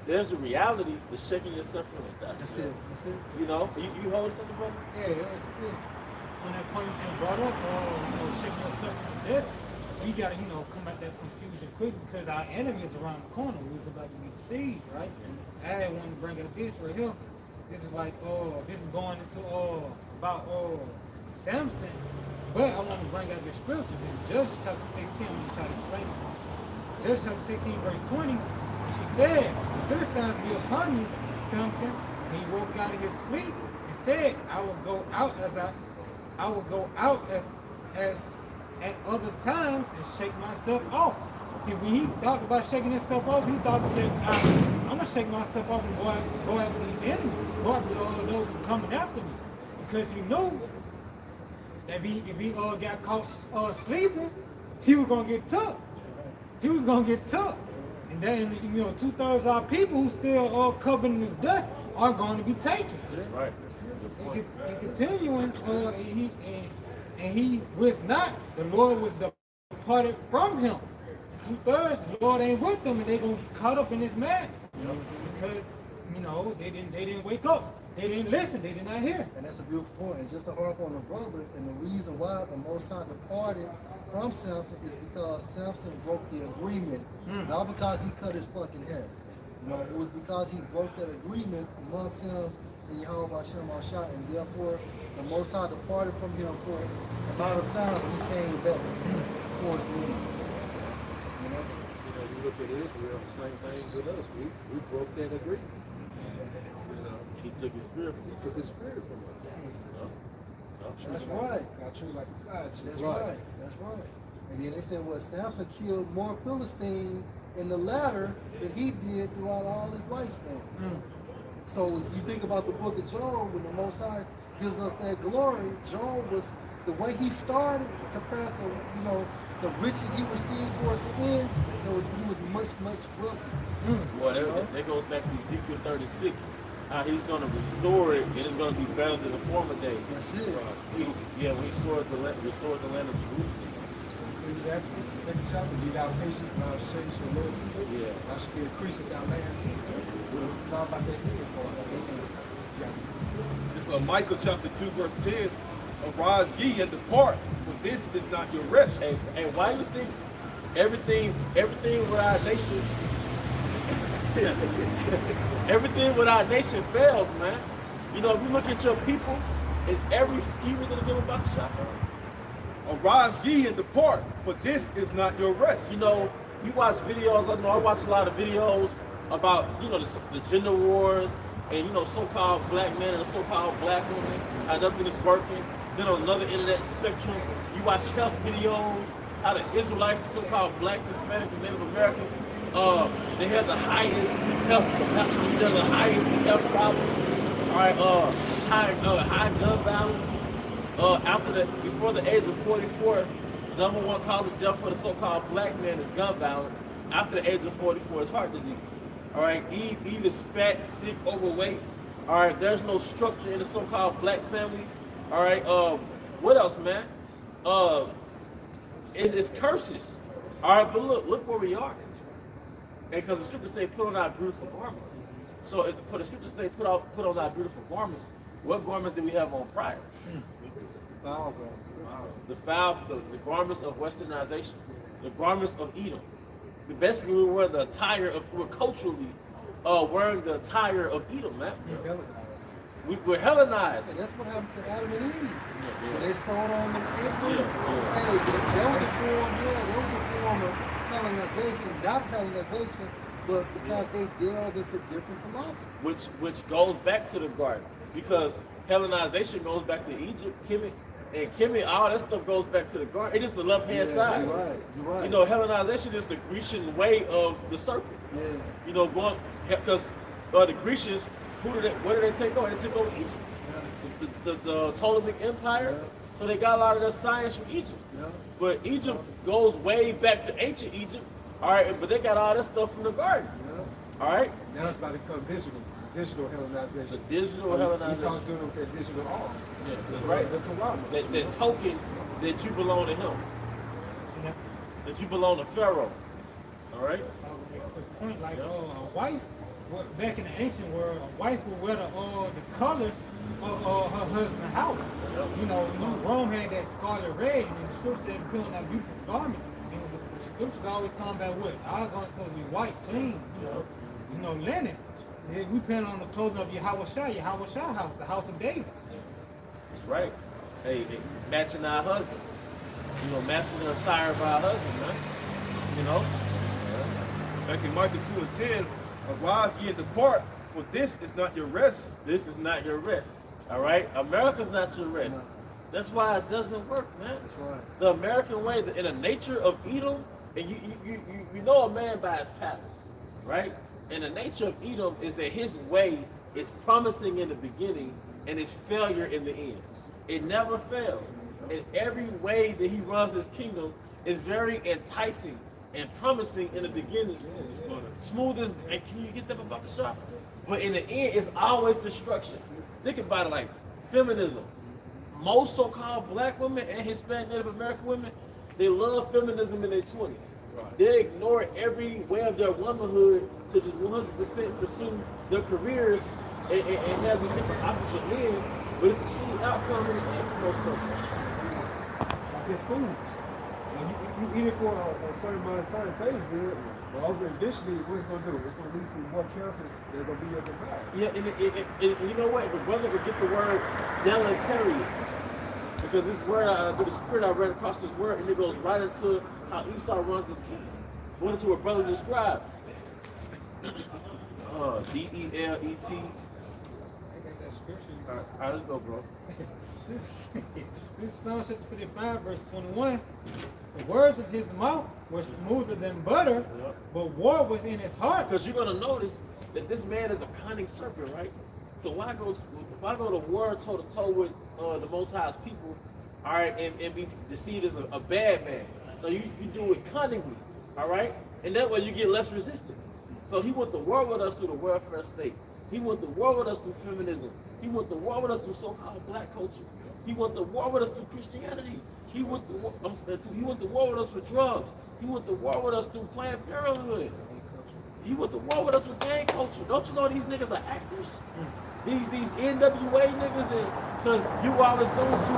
there's a reality to shaking yourself from it. That's it. That's it. You know, you hold something, brother? Yeah, it's on that point you just brought up, shaking yourself from this, we gotta, come at that confusion quick because our enemy is around the corner. We was about to be deceived, right? I want to bring up this right here. This is like, this is going into about Samson. But I want to bring out the scripture. This is Judges chapter 16. I'm going to try to explain it. Judges chapter 16, verse 20. She said, the Philistines be upon you, Samson. And he woke out of his sleep and said, I will go out as at other times and shake myself off. See, when he thought about shaking himself off, he thought that I'm gonna shake myself off and go after these enemies, go after all of those who are coming after me, because he knew that if he got caught sleeping, he was gonna get took. He was gonna get took, and then 2/3 of our people who still covered in his dust are going to be taken. Right. And continuing, and he was not. The Lord was departed from him. 2/3, the Lord ain't with them, and they gonna get caught up in this madness because they didn't wake up. They didn't listen. They did not hear. And that's a beautiful point. And just to harp on the brother, and the reason why the Most High departed from Samson is because Samson broke the agreement, not because he cut his fucking hair. It was because he broke that agreement amongst him and Yahweh Hashem Ashai, and therefore the Most High departed from him for an amount of time. He came back towards the end. You look at Israel, the same thing with us. We broke that agreement. He took his spirit from us. He took his spirit from us. That's right. Got treated like a side chick. That's right. That's right. And then they said, well, Samson killed more Philistines in the latter than he did throughout all his lifespan. So you think about the book of Job, when the Most High gives us that glory. Job was, the way he started compared to, you know, the riches he received towards the end, he was much wealthier. Well, that goes back to Ezekiel 36. How he's going to restore it, and it's going to be better than the former days. That's it. When he restores the land of Jerusalem. Ecclesiastes, the second chapter, be thou patient, and I'll show you your Lord's sleep. Yeah. Thou should be increasing thou lands. It's all about that healing part. Yeah. This is Micah chapter 2, verse 10. Arise ye and depart, for this is not your rest. And why do you think everything with our nation, everything with our nation fails, man? You know, if you look at your people, and every few gonna give them back a shot. Arise ye and depart, for this is not your rest. You know, you watch videos. I watch a lot of videos about, you know, the gender wars and, you know, so-called black men and the so-called black women, how nothing is working. Then on another end of that spectrum, you watch health videos, how the Israelites, the so-called blacks, Hispanics, and Native Americans, they have the highest health problems. All right, high gun violence. Before the age of 44, number one cause of death for the so-called black man is gun violence. After the age of 44 is heart disease. All right, Eve is fat, sick, overweight. All right, there's no structure in the so-called black families. All right, what else, man? It's curses. All right, but look where we are. And because the scriptures say, put on our beautiful garments. So for the scriptures say, put on our beautiful garments, what garments did we have on prior? The garments of westernization, the garments of Edom. Basically, we wear the attire of, we're culturally wearing the attire of Edom, man. We're Hellenized. And that's what happened to Adam and Eve. Yeah. They sawed on them ankles. Hey, there was a form of Hellenization, not Hellenization, but because they delved into different philosophies. Which goes back to the garden, because Hellenization goes back to Egypt, Kemet, all that stuff goes back to the garden. It's just the left-hand side. You're right. You know, Hellenization is the Grecian way of the serpent. Yeah. You know, because the Grecians, what did they take over? They took over Egypt. Yeah. The Ptolemaic Empire. Yeah. So they got a lot of their science from Egypt. Yeah. But Egypt goes way back to ancient Egypt. All right, but they got all that stuff from the garden. Yeah. All right. Now it's about to become digital Hellenization. The digital Hellenization. Esau's doing it with that digital arm. Yeah, that's right. That token that you belong to him. That you belong to Pharaoh. All right. Point like a wife, back in the ancient world, a wife would wear the colors of her husband's house. Yep. You know, Rome had that scarlet red, and the scripture said put on that beautiful garment. And the scriptures always talking about what our garment's supposed to be white, clean, you know, linen. And we put on the clothing of Yahweh Shah house, the house of David. That's right. Hey, matching our husband. You know, matching the attire of our husband, man. You know? Back in Micah 2 and 10, arise ye and depart, for this is not your rest. This is not your rest. All right? America's not your rest. No. That's why it doesn't work, man. That's right. The American way, in the nature of Edom, and you know a man by his palace, right? And the nature of Edom is that his way is promising in the beginning and is failure in the end. It never fails. And every way that he runs his kingdom is very enticing and promising in the beginning. Smooth as, and can you get that about the shop? But in the end, it's always destruction. Think about it like feminism. Most so-called black women and Hispanic Native American women, they love feminism in their 20s. Right. They ignore every way of their womanhood to just 100% pursue their careers and have these different opposite men, but it's a shitty outcome in the end for most of them. Like it's foods. You eat it for a certain amount of time, it tastes good, but over eventually, what it's going to do? It's going to lead to more cancers that are going to be your demise. Yeah, and you know what? If a brother would get the word deleterious, because this word, the spirit I read across this word, and it goes right into how Esau runs his kingdom. Going into what brother described. D-E-L-E-T. I got that scripture. All right, let's go, bro. This is Psalm chapter 55, verse 21. The words of his mouth were smoother than butter, but war was in his heart. Because you're going to notice that this man is a cunning serpent, right? So why go to war toe to toe with the Most High's people, all right, and be deceived as a bad man. So you do it cunningly, all right, and that way you get less resistance. So he went to war with us through the welfare state. He went to war with us through feminism. He went to war with us through so-called black culture. He went to war with us through Christianity. He went to war with us with drugs. He went to war with us through Planned Parenthood. He went to war with us with gang culture. Don't you know these niggas are actors? These NWA niggas, because you always go to,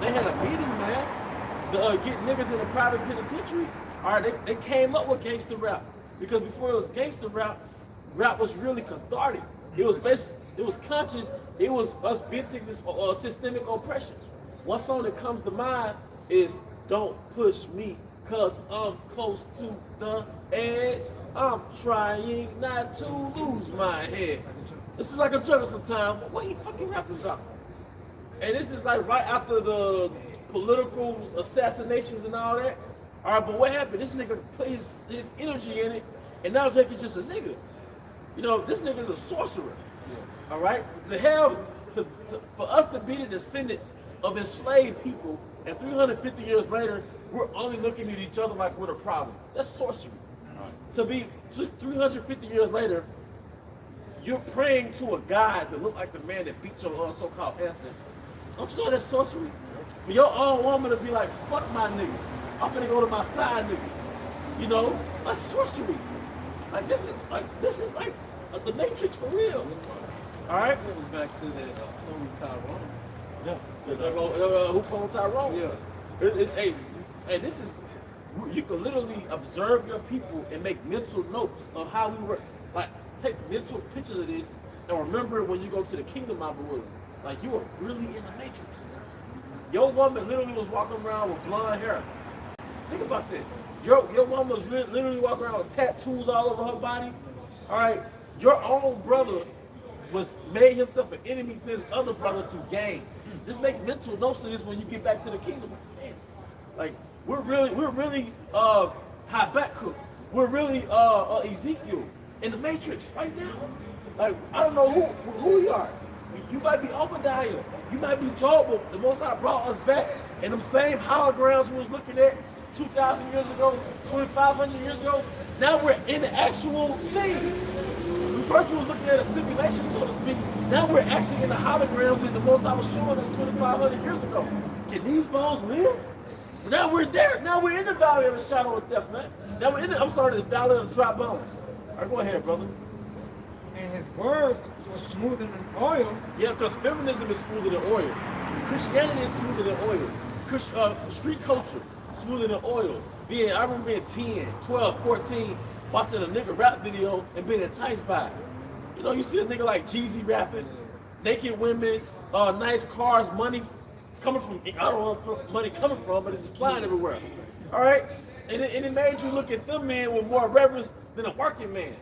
they had a meeting, man, to get niggas in a private penitentiary. All right, they came up with gangster rap, because before it was gangster rap, rap was really cathartic. It was conscious. It was us venting this systemic oppression. One song that comes to mind is "Don't Push Me, 'Cause I'm close to the edge. I'm trying not to lose my head." This is like a joke sometimes. What he fucking rapping about? And this is like right after the political assassinations and all that. All right, but what happened? This nigga put his energy in it, and now Jake is just a nigga. You know, this nigga is a sorcerer. All right, for us to be the descendants of enslaved people, and 350 years later, we're only looking at each other like we're the problem. That's sorcery. To be 350 years later, you're praying to a God that looked like the man that beat your so-called ancestors. Don't you know that's sorcery? For your own woman to be like, fuck my nigga, I'm gonna go to my side nigga. You know, that's sorcery. Like this is like the Matrix for real. All right. It was back to that clone Tyrone. Yeah. Who cloned Tyrone? Yeah. Hey, this is. You can literally observe your people and make mental notes of how we were. Like, take mental pictures of this and remember it when you go to the kingdom of the world. Like, you are really in the Matrix. Your woman literally was walking around with blonde hair. Think about that. Your woman was literally walking around with tattoos all over her body. All right. Your own brother made himself an enemy to his other brother through gangs. Just make mental notes of this when you get back to the kingdom. Like, we're really Habakkuk. We're really Ezekiel in the Matrix right now. Like, I don't know who we are. You might be Obadiah. You might be Job, but the Most High brought us back. And them same holograms we was looking at 2,000 years ago, 2,500 years ago, now we're in the actual thing. First we was looking at a simulation, so to speak. Now we're actually in the holograms that the Most High was showing us 2,500 years ago. Can these bones live? Now we're there. Now we're in the valley of the shadow of death, man. Now we're in the valley of the dry bones. All right, go ahead, brother. And his words were smoother than oil. Yeah, because feminism is smoother than oil. Christianity is smoother than oil. Street culture, smoother than oil. I remember being 10, 12, 14, watching a nigga rap video and being enticed by it. You know, you see a nigga like Jeezy rapping, naked women, nice cars, money coming from, I don't know where money coming from, but it's flying everywhere. All right? And it made you look at them men with more reverence than a working man.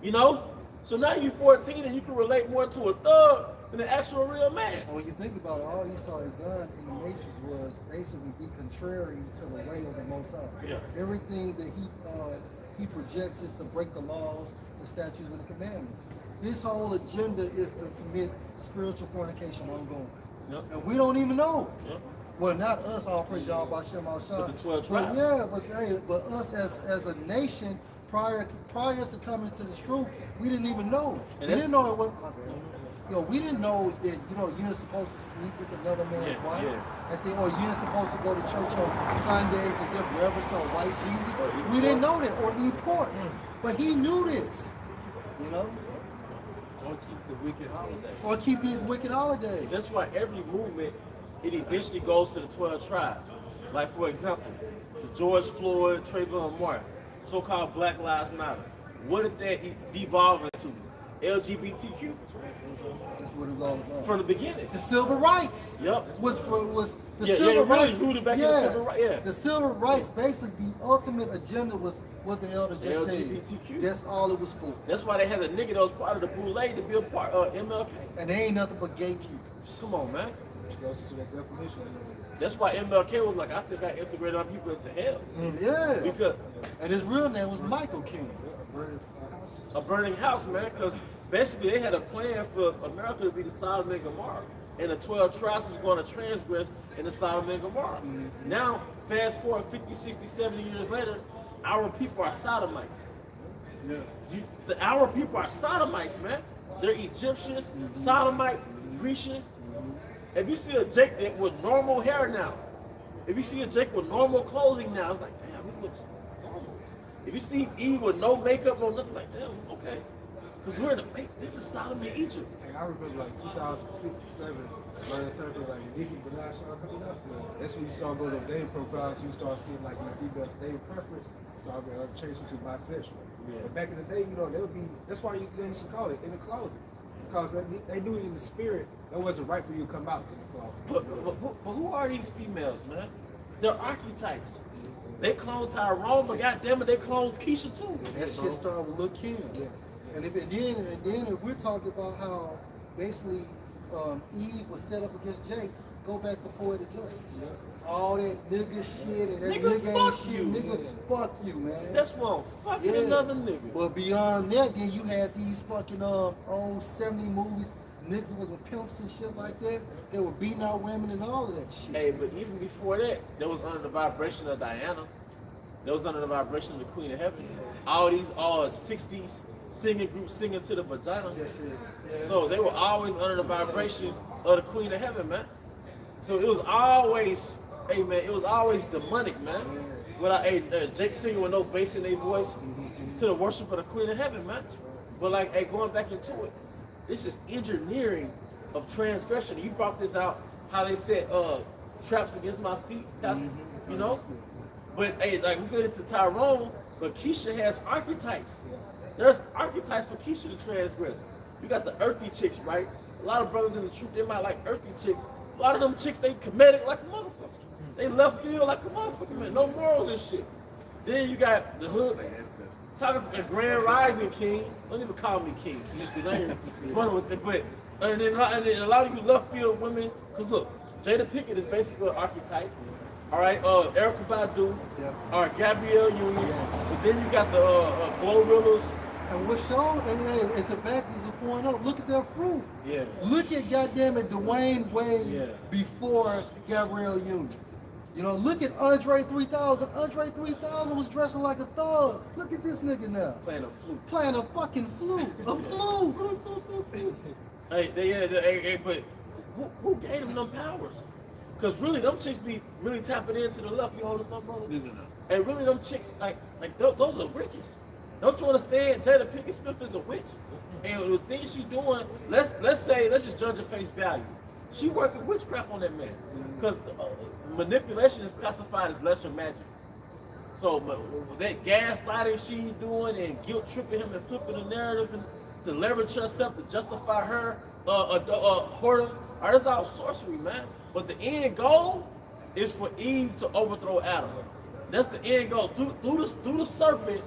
You know? So now you're 14 and you can relate more to a thug than an actual real man. When you think about it, all Esau has done in the Matrix was basically be contrary to the way of the Most High. Yeah. Everything that he projects is to break the laws, the statutes, and the commandments. His whole agenda is to commit spiritual fornication ongoing. Yep. And we don't even know. Yep. Well, not us, all praise Yahweh Hashem Al-Shah. But the 12 tribes. But us as a nation, prior to coming to this truth, we didn't even know. We didn't know it was. We didn't know that you're supposed to sleep with another man's wife, or you're supposed to go to church on Sundays and give reverence to a white Jesus. We didn't know that, or eat pork, but he knew this. You know. Or keep the wicked holidays. Or keep these wicked holidays. That's why every movement, it eventually goes to the 12 tribes. Like, for example, the George Floyd, Trayvon Martin, so-called Black Lives Matter. What did that devolve into? LGBTQ. That's what it was all about. From the beginning. The civil rights. Yep. Was the civil civil rights. Really rooted back in the civil rights. Yeah. The civil rights, basically, the ultimate agenda was what the elder just LGBTQ. said. That's all it was for. That's why they had a nigga that was part of the Boulay to be a part of MLK. And they ain't nothing but gatekeepers. Come on, man. Which goes to that definition. That's why MLK was like, I think I integrated our people into hell. Yeah. Because and his real name was Michael King. a burning house, man, because basically they had a plan for America to be the Sodom and Gomorrah, and the 12 tribes was going to transgress in the Sodom and Gomorrah. Now, fast forward 50, 60, 70 years later, our people are Sodomites. Yeah. Our people are Sodomites, man. They're Egyptians, Sodomites, Grecians. If you see a Jake with normal hair now, if you see a Jake with normal clothing now, it's like, damn, he looks normal. If you see Eve with no makeup, no nothing, like, damn, okay. Because we're in this is Sodom and Egypt. Hey, I remember like 2006 or 7, learning something like Nicki Minaj started coming up. That's when you start going to dating profiles, you start seeing like your female's dating preference. So I mean, changed to bisexual. Yeah. But back in the day, you know, they would be, that's why you used to call it in the closet. Because they knew in the spirit that wasn't right for you to come out in the closet. But who are these females, man? They're archetypes. They cloned Tyrone, but goddamn it, they cloned Keisha too. That shit started with Lil' Kim. Yeah. And then if we're talking about how basically Eve was set up against Jake, go back to Poetic Justice. Yeah. All that nigga shit and that Nigga, nigga fuck shit, you. nigga, fuck you, man. That's one fucking another nigga. But beyond that, then you had these fucking old 70 movies, niggas with pimps and shit like that. They were beating out women and all of that shit. Hey, but even before that, they was under the vibration of Diana. They was under the vibration of the Queen of Heaven. All these 60s singing groups singing to the vagina. That's it. Yeah. So they were always under the vibration of the Queen of Heaven, man. So it was always, hey man, it was always demonic, man. Without Jake singing with no bass in their voice to the worship of the Queen of Heaven, man. But like, hey, going back into it, this is engineering of transgression. You brought this out, how they set traps against my feet, you know? But hey, like we get into Tyrone, but Keisha has archetypes. There's archetypes for Keisha to transgress. You got the earthy chicks, right? A lot of brothers in the truth, they might like earthy chicks. A lot of them chicks, they comedic like a motherfucker. They left field like a motherfucker, man. No morals and shit. Then you got the hood. Talking to the Grand Rising King. Don't even call me King, because I ain't running with it. But and then a lot of you left field women, because look, Jada Pinkett is basically an archetype. All right, Erykah Badu, or Gabrielle Union. But then you got the Glorillaz. And what show, and to back this point up, look at their fruit. Yeah. Look at goddamn it, Dwayne Wade Yeah. before Gabrielle Union. You know, look at Andre 3000. Andre 3000 was dressing like a thug. Look at this nigga now. Playing a flute. Playing a fucking flute. A flute. Hey, but who gave them powers? Because really, them chicks be really tapping into the left. You holding something, brother? No. And really, them chicks, like those are witches. Don't you understand? Jada Pinkett Smith is a witch. And the things she doing, let's just judge her face value. She working witchcraft on that man. Because manipulation is classified as lesser magic. So that gaslighting she doing and guilt tripping him and flipping the narrative and to leverage herself to justify her whoredom, that's all sorcery, man. But the end goal is for Eve to overthrow Adam. That's the end goal. Through the serpent,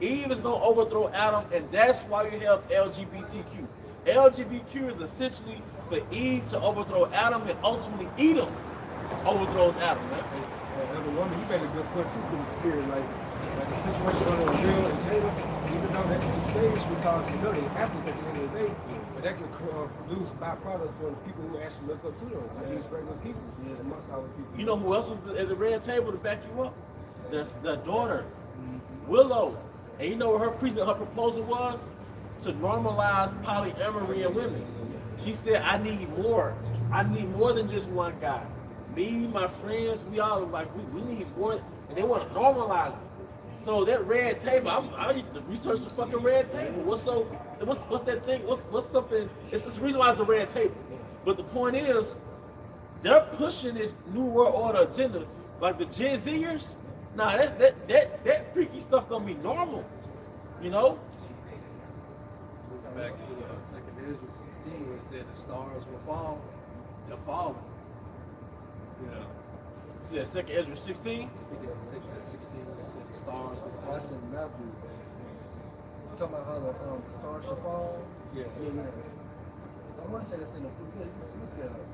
Eve is going to overthrow Adam, and that's why you have LGBTQ. LGBTQ is essentially for Eve to overthrow Adam and ultimately Edom overthrows Adam, man. As a woman, you made a good point too with the spirit, like the situation on the real and Jada, even though that can stage because you know it happens at the end of the day, but that can produce byproducts for the people who actually look up to them, like these regular people, amongst our people. You know who else was at the red table to back you up? The daughter, Willow. And you know what her proposal was? To normalize polyamory in women. She said, I need more. I need more than just one guy. Me, my friends, we all like, we need more. And they want to normalize it. So that red table, I need to research the fucking red table. What's that thing? What's something? It's the reason why it's a red table. But the point is, they're pushing this new world order agendas. Like the Gen Zers, nah, that freaky stuff gonna be normal, you know? Back to the 2nd Ezra 16 where it said the stars will fall. They're falling. Yeah. You said 2nd Ezra 16? I think it's 2nd Ezra 16 where it said the stars will fall. That's in Matthew. You talking about how the stars should fall? Yeah. I want to say that's in the book. Look that up.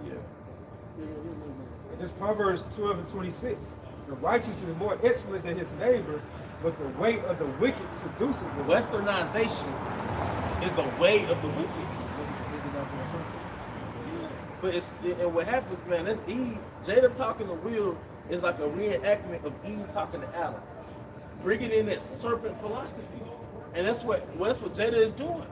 Yeah. And this Proverbs 12 and 26, the righteous is more excellent than his neighbor, but the way of the wicked seduces the Westernization is the way of the wicked. But and what happens, man, that's Eve. Jada talking to Will is like a reenactment of Eve talking to Adam, bringing in that serpent philosophy, and that's what Jada is doing.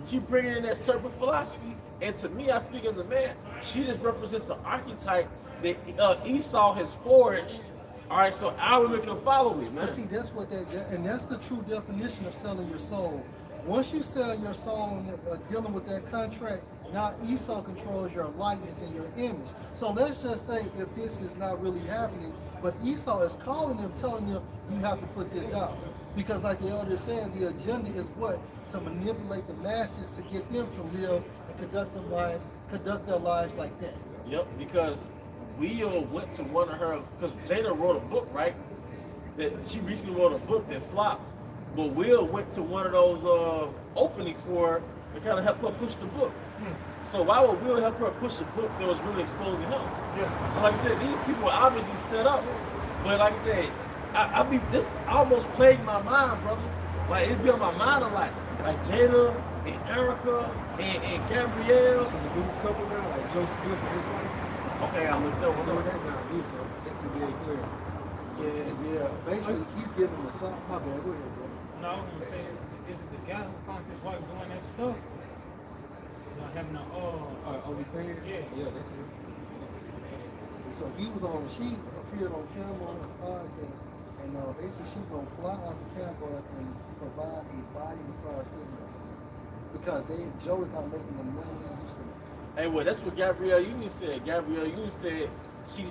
She bringing in that serpent philosophy, and to me, I speak as a man, she just represents an archetype that Esau has forged. All right, so our women can follow it, man. But see, that's what and that's the true definition of selling your soul. Once you sell your soul and dealing with that contract, now Esau controls your likeness and your image. So let's just say if this is not really happening, but Esau is calling them, telling them, you have to put this out. Because like the elder said, the agenda is what? To manipulate the masses to get them to live and conduct their lives like that. Yep, because Will went to one of her, because Jada wrote a book, right? That she recently wrote a book that flopped. But Will went to one of those openings for her to kind of help her push the book. So why would Will help her push the book that was really exposing him? Yeah. So like I said, these people are obviously set up. But like I said, this almost plagued my mind, brother. Like it's been on my mind a lot. Like Jada and Erica and Gabrielle. And the new couple now, like Joe Smith and his wife. Okay, I looked up. Remember that now, dude, so that's a very clear. Yeah. Basically, he's giving the song. My bad, go ahead, bro. No, I'm gonna say is it the guy who found his wife doing that stuff? You know, having a OnlyFans? Yeah, that's it. So she appeared on camera on his podcast, and basically she's gonna fly out to Tampa and provide a body massage to him because Joe is not making the money he used to. Hey, well, that's what Gabrielle Union said. Gabrielle Union said she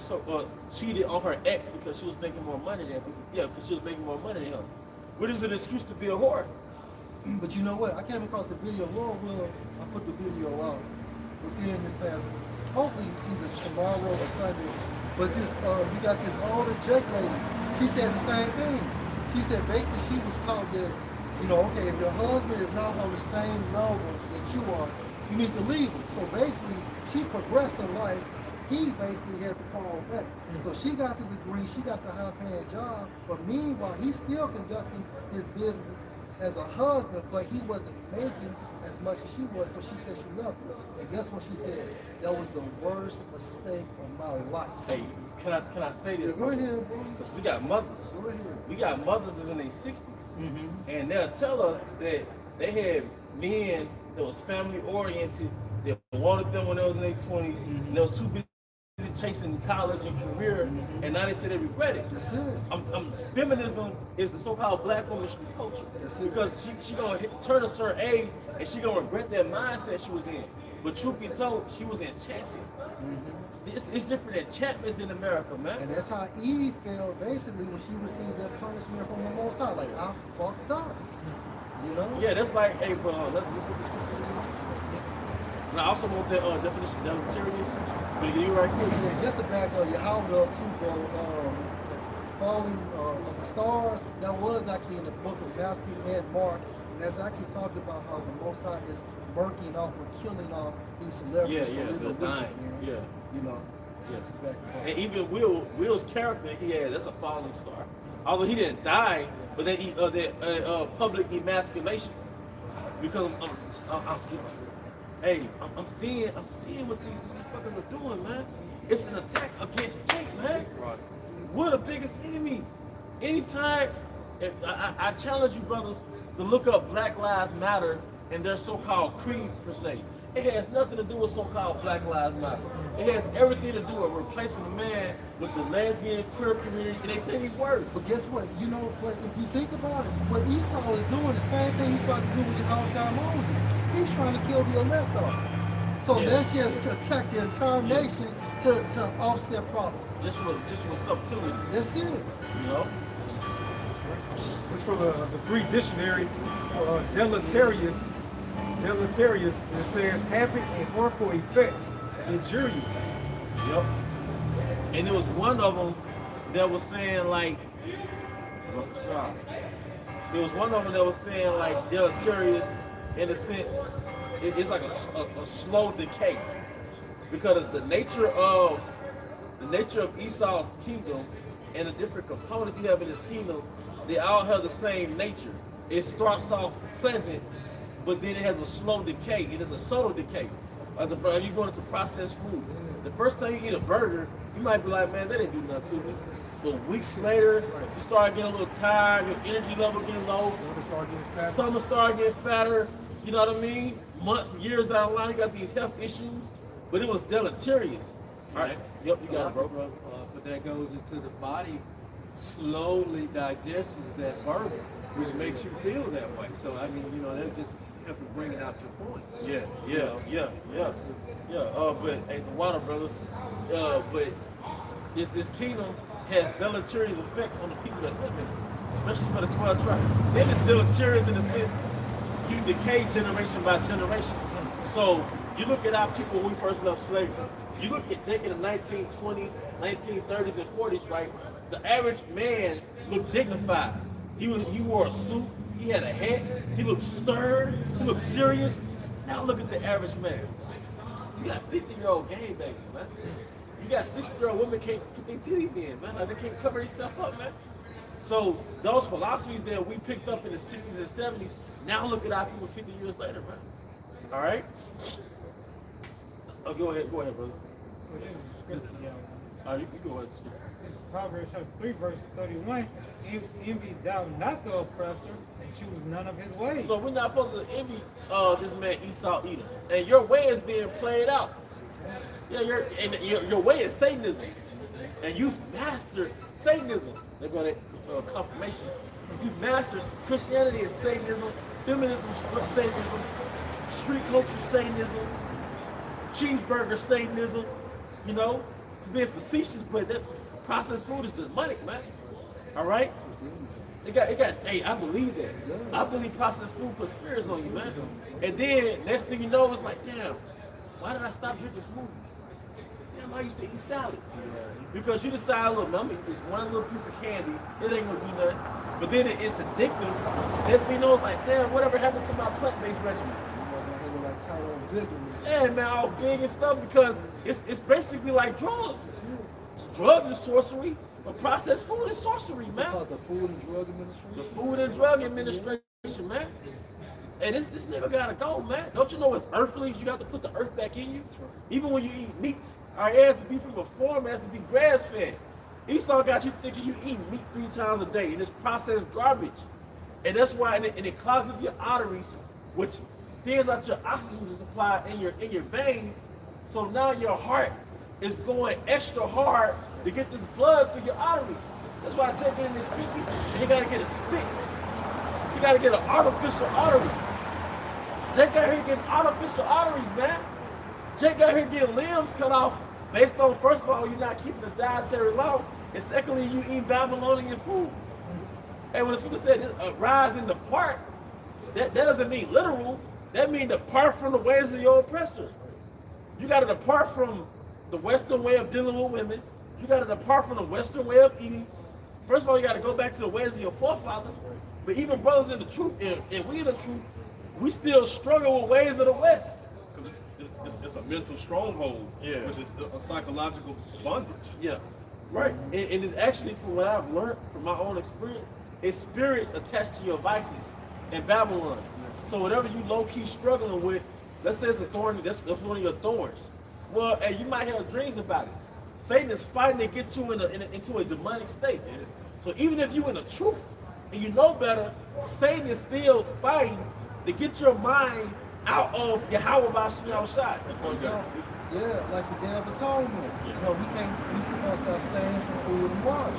cheated on her ex because she was making more money than him. Yeah, because she was making more money than him. What is an excuse to be a whore? But you know what? I came across a video. Lord will, I put the video out within this past, hopefully either tomorrow or Sunday. But this, you got this older Jake lady. She said the same thing. She said basically she was taught that, you know, okay, if your husband is not on the same level that you are, you need to leave him. So basically, she progressed in life. He basically had to fall back. So she got the degree, she got the high-paying job, but meanwhile, he's still conducting his business as a husband, but he wasn't making as much as she was, so she said she loved him. And guess what she said? That was the worst mistake of my life. Hey, can I say this? Yeah, go ahead, bro. Because we got mothers. Go ahead. We got mothers that's in their 60s. And they'll tell us that they had men that was family-oriented, that wanted them when they was in their 20s, and they was too busy chasing college and career, and now they say they regret it. That's it. Feminism is the so-called black woman street culture. That's it. Because she gonna turn a certain age and she gonna regret that mindset she was in. But truth be told, she was enchanted. It's different enchantments in America, man. And that's how Eve felt basically when she received that punishment from the Most High. Like, I fucked up. You know? Yeah, that's like, hey, bro, let's look at the scriptures. And I also want the definition of deleterious. But you right quick. Yeah, just to back up Yahweh up too, bro. Falling of the stars, that was actually in the book of Matthew and Mark. And that's actually talking about how the Most High is murking off or killing off these celebrities for living with man. Yeah. You know. Yeah. And even Will's character he had, that's a falling star. Although he didn't die, but then he public emasculation. Because I'm seeing what these motherfuckers are doing, man. It's an attack against Jake, man. We're the biggest enemy. Anytime, I challenge you brothers to look up Black Lives Matter and their so-called creed per se. It has nothing to do with so-called Black Lives Matter. It has everything to do with replacing the man with the lesbian, queer community, and they say these words. But guess what? You know, but if you think about it, what Esau is doing, the same thing he tried to do with the Yahweh Moses. He's trying to kill the elect off. So let's just attack the entire nation to offset prophecy. Just with subtlety. That's it. You know? It's from the free dictionary, deleterious. Deleterious, it says having a harmful effect, injurious. Yep. And there was one of them that was saying like, there was one of them that was saying like deleterious in a sense, it's like a slow decay. Because of the nature of Esau's kingdom and the different components he have in his kingdom, they all have the same nature. It starts off pleasant, but then it has a slow decay. It is a subtle decay. You go into processed food. The first time you eat a burger, you might be like, man, that didn't do nothing to me. But weeks later, you start getting a little tired, your energy level getting low, stomach start getting fatter, you know what I mean? Months, years down the line, you got these health issues, but it was deleterious. All right, yep, you got it, bro. But that goes into the body slowly digests that burger, which makes you feel that way. So, I mean, you know, that just have to bring it out your point. Yeah. But hey, the water, brother. But this kingdom has deleterious effects on the people that live in it, especially for the 12 tribes. Then it's deleterious in the sense you decay generation by generation. So you look at our people when we first left slavery. You look at Jake in the 1920s, 1930s, and 40s, right? The average man looked dignified. He wore a suit. He had a hat. He looked stern. He looked serious. Now look at the average man. You got 50-year-old game babies, man. You got 60-year-old women can't put their titties in, man. Like they can't cover themselves up, man. So those philosophies that we picked up in the 60s and 70s, now look at our people 50 years later, man. All right? Oh, go ahead, brother. All right, you go ahead. Proverbs chapter 3, verse 31. Envy thou not the oppressor, and choose none of his ways. So we're not supposed to envy this man Esau Edom. And your way is being played out. Yeah, your way is Satanism. And you've mastered Satanism. They're going to confirmation. You've mastered Christianity is Satanism, feminism Satanism, street culture Satanism, cheeseburger Satanism. You know, being facetious, but that processed food is demonic, man. All right? It got, hey, I believe that. I believe processed food puts spirits on you, man. And then, next thing you know, it's like, damn, why did I stop drinking smoothies? Damn, I used to eat salads. Because you decide, look, man, I'm gonna eat this one little piece of candy, it ain't gonna do nothing. But then it's addictive. Next thing you know, it's like, damn, whatever happened to my plant-based regimen? Yeah, man, all big and stuff, because it's basically like drugs. Drugs is sorcery. But processed food is sorcery, man. The Food and Drug Administration? The Food and Drug Administration, man. And this nigga gotta go, man. Don't you know it's earthly? You got to put the earth back in you. Even when you eat meats, it has to be from a farm, it has to be grass-fed. Esau got you thinking you eat meat 3 times a day, and it's processed garbage. And that's why, and it clogs up your arteries, which thins out your oxygen supply in your veins. So now your heart is going extra hard to get this blood through your arteries. That's why I take in this 50, and you gotta get a stick. You gotta get an artificial artery. Jake out here getting artificial arteries, man. Jake out here getting limbs cut off based on, first of all, you're not keeping the dietary law, and secondly, you eat Babylonian food. And when the scripture said rise and depart, that doesn't mean literal. That means depart from the ways of your oppressor. You gotta depart from the Western way of dealing with women. You got to depart from the Western way of eating. First of all, you got to go back to the ways of your forefathers. But even brothers in the truth, and we in the truth, we still struggle with ways of the West. Because it's a mental stronghold, which is a psychological bondage. Yeah, right. And it's actually, from what I've learned from my own experience, it's spirits attached to your vices in Babylon. So whatever you low-key struggling with, let's say it's a thorn, that's one of your thorns. Well, hey, you might have dreams about it. Satan is fighting to get you into a demonic state. So even if you're in the truth and you know better, Satan is still fighting to get your mind out of Yahweh Bashim Shai. Yeah, like the Day of Atonement. You know, we supposed to abstain from food and water.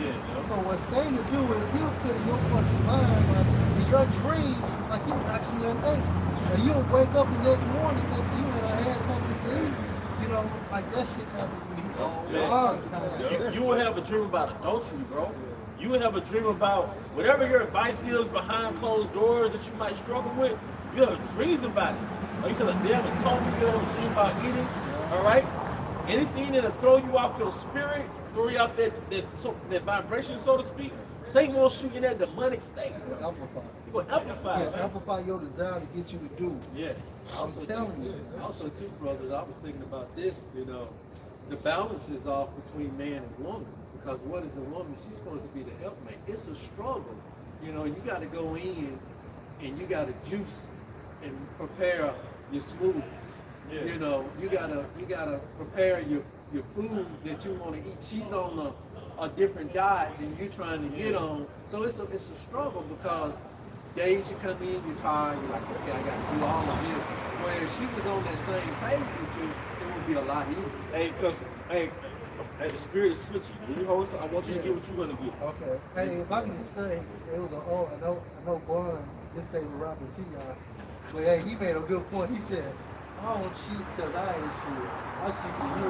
So what Satan will do is he'll put in your fucking mind, like in your dream, like you actually unate. And you'll wake up the next morning thinking you had something to eat. You know, like that shit happens to me all the time. You will have a dream about adultery, bro. You will have a dream about whatever your advice is behind closed doors that you might struggle with. You have dreams about it. Like you said, a damn atonement, you have a dream about eating. All right? Anything that'll throw you off your spirit, throw you out that vibration, so to speak, Satan wants you in that demonic state. Amplify. He will amplify. Yeah, amplify your desire to get you to do. Yeah. I'm telling you. Also, too, brothers, I was thinking about this, you know, the balance is off between man and woman. Because what is the woman? She's supposed to be the helpmate. It's a struggle, You know, you got to go in and you got to juice and prepare your smoothies. Yeah. You know, you gotta prepare your food that you want to eat. She's on a different diet than you're trying to get on, so it's a struggle because days you come in, you're tired, you're like, okay, I got to do all of this. Whereas she was on that same page with you, it would be a lot easier. Hey, because the spirit is switching. When you hold, I want you to get what you're gonna get. Okay. Hey, if I can say, it was I know Bun, his favorite rapper, T.I. But hey, he made a good point. He said, I don't cheat because I ain't shit. I cheat because you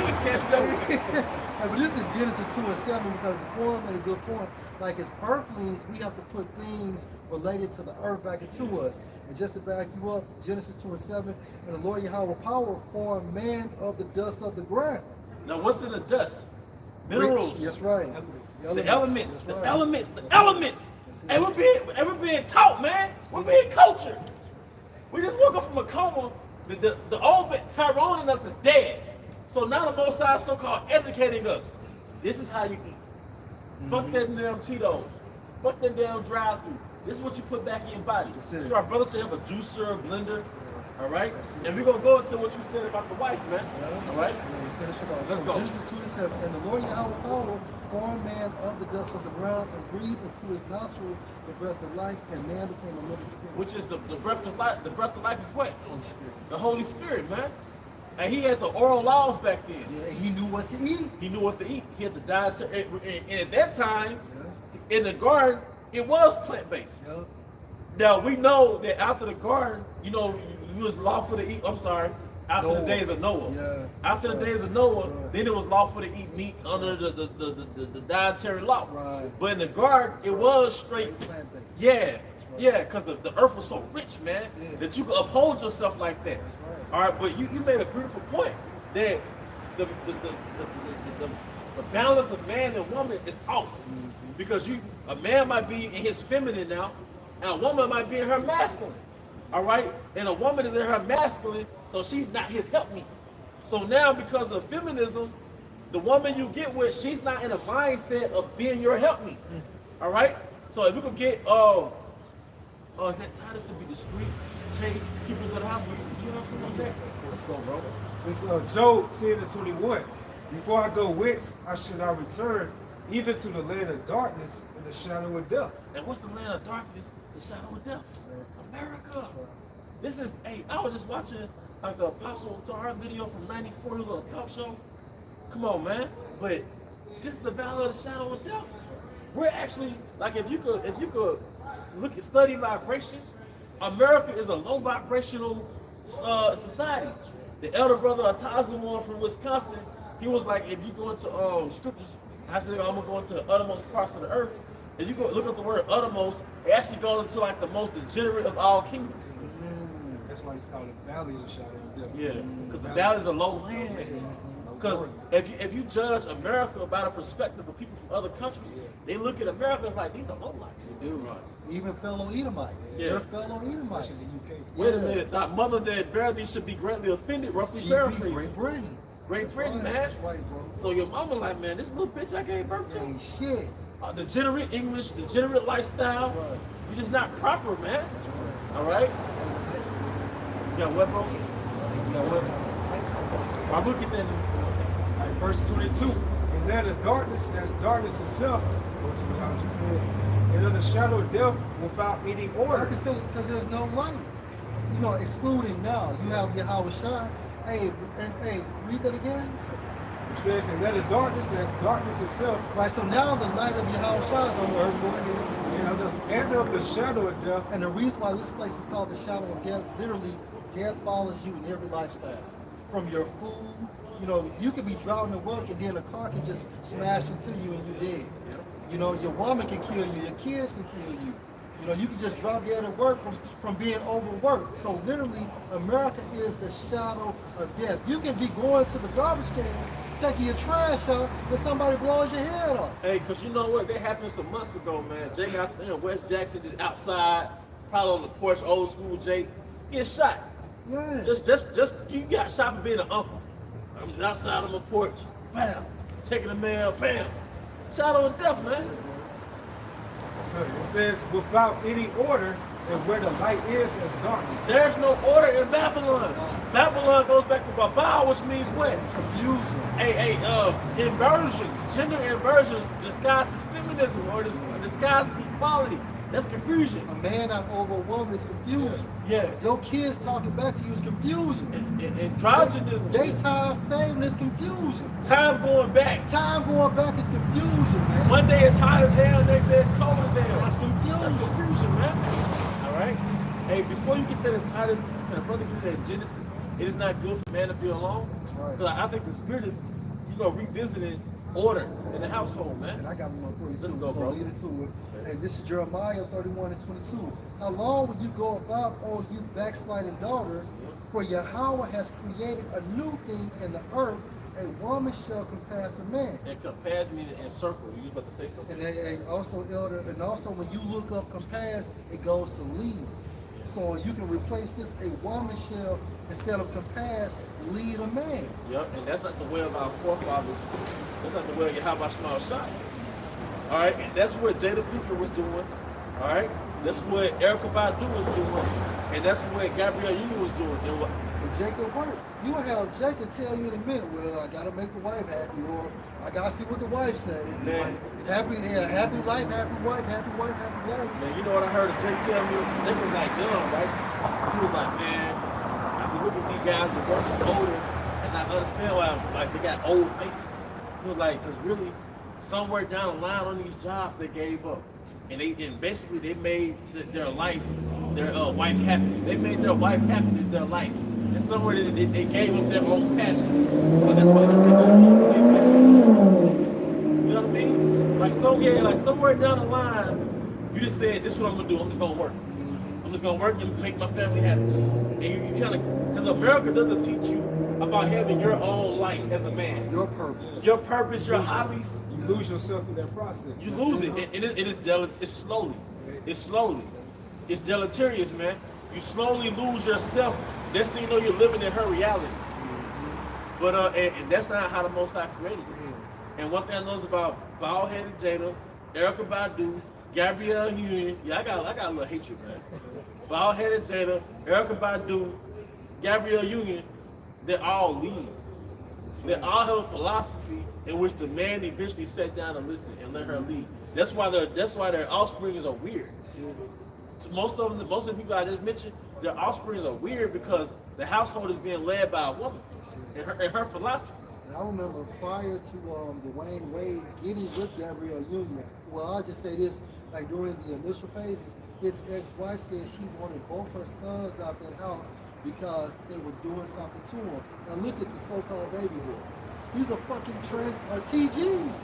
ain't. Catch that. Hey, but this is Genesis 2:7 because the Quran made a good point. Like as earthlings, we have to put things related to the earth back into us. And just to back you up, Genesis 2:7, and the Lord Yahweh power formed man of the dust of the ground. Now, what's in the dust? Minerals. Rich, that's right. The elements. That's The right. elements. The elements. Hey, we're being taught, man. We're being cultured. We just woke up from a coma. The old Tyrone in us is dead. So now the Most High so-called educating us. This is how you eat. Fuck that damn Cheetos. Fuck that damn drive-through. This is what you put back in your body. That's why our brother should have a juicer, a blender. All right? And we're going to go into what you said about the wife, man. All right? Let's go. Genesis 2:7. And the Lord Yahweh power formed man of the dust of the ground and breathed into his nostrils the breath of life, and man became a living spirit. Which is the breath of life. The breath of life is what? Holy Spirit. The Holy Spirit, man. And he had the oral laws back then. Yeah, he knew what to eat. He knew what to eat. He had the diet. And at that time, in the garden, it was plant-based. Yeah. Now, we know that after the garden, you know, it was lawful to eat, after the days of Noah. Yeah. After the days of Noah, then it was lawful to eat meat under the dietary law. Right. But in the garden, it was straight. Plant-based. Yeah. Yeah, because the earth was so rich, man, that you could uphold yourself like that. All right, but you made a beautiful point that the balance of man and woman is off. Because a man might be in his feminine now, and a woman might be in her masculine. All right? And a woman is in her masculine, so she's not his helpmeet. So now, because of feminism, the woman you get with, she's not in a mindset of being your helpmeet. All right? So if we could get, is that Titus to be discreet, chase, keepers of the house? Would you have something like that? Let's go, bro. It's Job 10:21. Before I go whence, I should not return, even to the land of darkness and the shadow of death. And what's the land of darkness, the shadow of death? America. This is, hey, I was just watching like the Apostle Tahar video from '94. He was on a talk show. Come on, man. But this is the valley of the shadow of death. We're actually, like, if you could look at study vibrations, America is a low vibrational society. The elder brother Atazamon from Wisconsin, he was like, if you go into scriptures, I said I'm gonna go into the uttermost parts of the earth. If you go look up the word uttermost, it actually goes into like the most degenerate of all kingdoms. That's why it's called the valley of the shadow of death. Yeah, because the valley is a low land. Because if you judge America by the perspective of people from other countries, they look at America as like, these are low lives. They do. Even fellow Edomites. Yeah. They're fellow Edomites. Especially the UK. Wait a minute, that mother that barely should be greatly offended, roughly paraphrasing. Great Britain. Great Britain, man. That's right, bro. So your mama like, man, this little bitch I gave birth to. Ain't shit. Degenerate English, degenerate lifestyle. That's right. You're just not proper, man. That's right. All right? You got what, bro? You got what? I'm looking at Like verse 22. And then the darkness, that's darkness itself, what you just said. And in the shadow of death without any I order. can say because there's no light. You know, excluding now. You have Yahweh Shai. Hey, read that again. It says, and then the darkness, that's darkness itself. Right, so now the light of Yahweh Shai is on earth. Go ahead. And of the shadow of death. And the reason why this place is called the shadow of death, literally, death follows you in every lifestyle. From your food, you know, you could be driving to work and then a car can just smash into you and you're dead. You know, your woman can kill you, your kids can kill you. You know, you can just drop dead at work from being overworked. So literally, America is the shadow of death. You can be going to the garbage can, taking your trash out, and somebody blows your head off. Hey, because you know what? That happened some months ago, man. Jake out there, West Jackson is outside, probably on the porch, old school Jake, getting shot. Yeah. Just you got shot for being an uncle. I'm just outside on the porch, bam, checking the mail, bam. Shadow of death, man. It says, without any order, and where the light is darkness. There's no order in Babylon. Babylon goes back to Babel, which means what? Confusion. Inversion, gender inversions disguised as feminism or disguised as equality. That's confusion. A man out over a woman is confusion. Yeah. Your kids talking back to you is confusion. Androgynism. Daytime saving is confusion. Time going back. Time going back is confusion, man. One day it's hot as hell, next day it's cold as hell. That's confusion. That's confusion, man. All right. Hey, before you get that in Titus, can a brother get that in Genesis? It is not good for man to be alone. That's right. Because I think the Spirit is, revisiting order in the household, man. And I got one for you too. Let's go, so bro. lead it to it. And this is Jeremiah 31 and 22. How long will you go about, O you backsliding daughters? For Yahweh has created a new thing in the earth. A woman shall compass a man. And compass meaning encircle. You about to say something? And also, elder, and also when you look up compass, it goes to lead. So you can replace this, a woman shall, instead of compass, lead a man. Yep, and that's not the way of our forefathers. That's not the way of Yahweh Shema Shai. All right, and that's what Jada Pinkett was doing. All right, that's what Erykah Badu was doing, and that's what Gabrielle Union was doing. And Jacob worked. You will have Jacob tell you in a minute, well, I gotta make the wife happy, or I gotta see what the wife say. Man. Happy life, happy wife, happy life. Man, you know what I heard Jake tell me? Jake was like young, right? He was like, man, I be looking at these guys that work is older, and I understand why they got old faces. He was like, because really, somewhere down the line on these jobs, they gave up. And basically they made their life, their wife happy. They made their wife happiness their life. And somewhere they gave up their own passions. But that's why they don't take on. You know what I mean? Like somewhere down the line, you just said, this is what I'm gonna do, I'm just gonna work. I'm just gonna work and make my family happy. And you kind of, because America doesn't teach you about having your own life as a man. Your purpose. Your purpose, your hobbies. You lose yourself in that process. You lose it. It's slowly. It's slowly. It's deleterious, man. You slowly lose yourself. Next thing you know, you're living in her reality. But and that's not how the Most High created it. And one thing I know is about bald-headed Jada, Erykah Badu, Gabrielle Union. Yeah, I got a little hatred, man. Bald-headed Jada, Erykah Badu, Gabrielle Union. They're all lean. They all have a philosophy in which the man eventually sat down and listened and let her lead. That's why their offsprings are weird. So most of the people I just mentioned, their offsprings are weird because the household is being led by a woman and her philosophy. And I remember prior to Dwayne Wade getting with Gabrielle Union, well, I'll just say this, like during the initial phases, his ex-wife said she wanted both her sons out that house because they were doing something to him. Now look at the so-called baby boy. He's a fucking TG.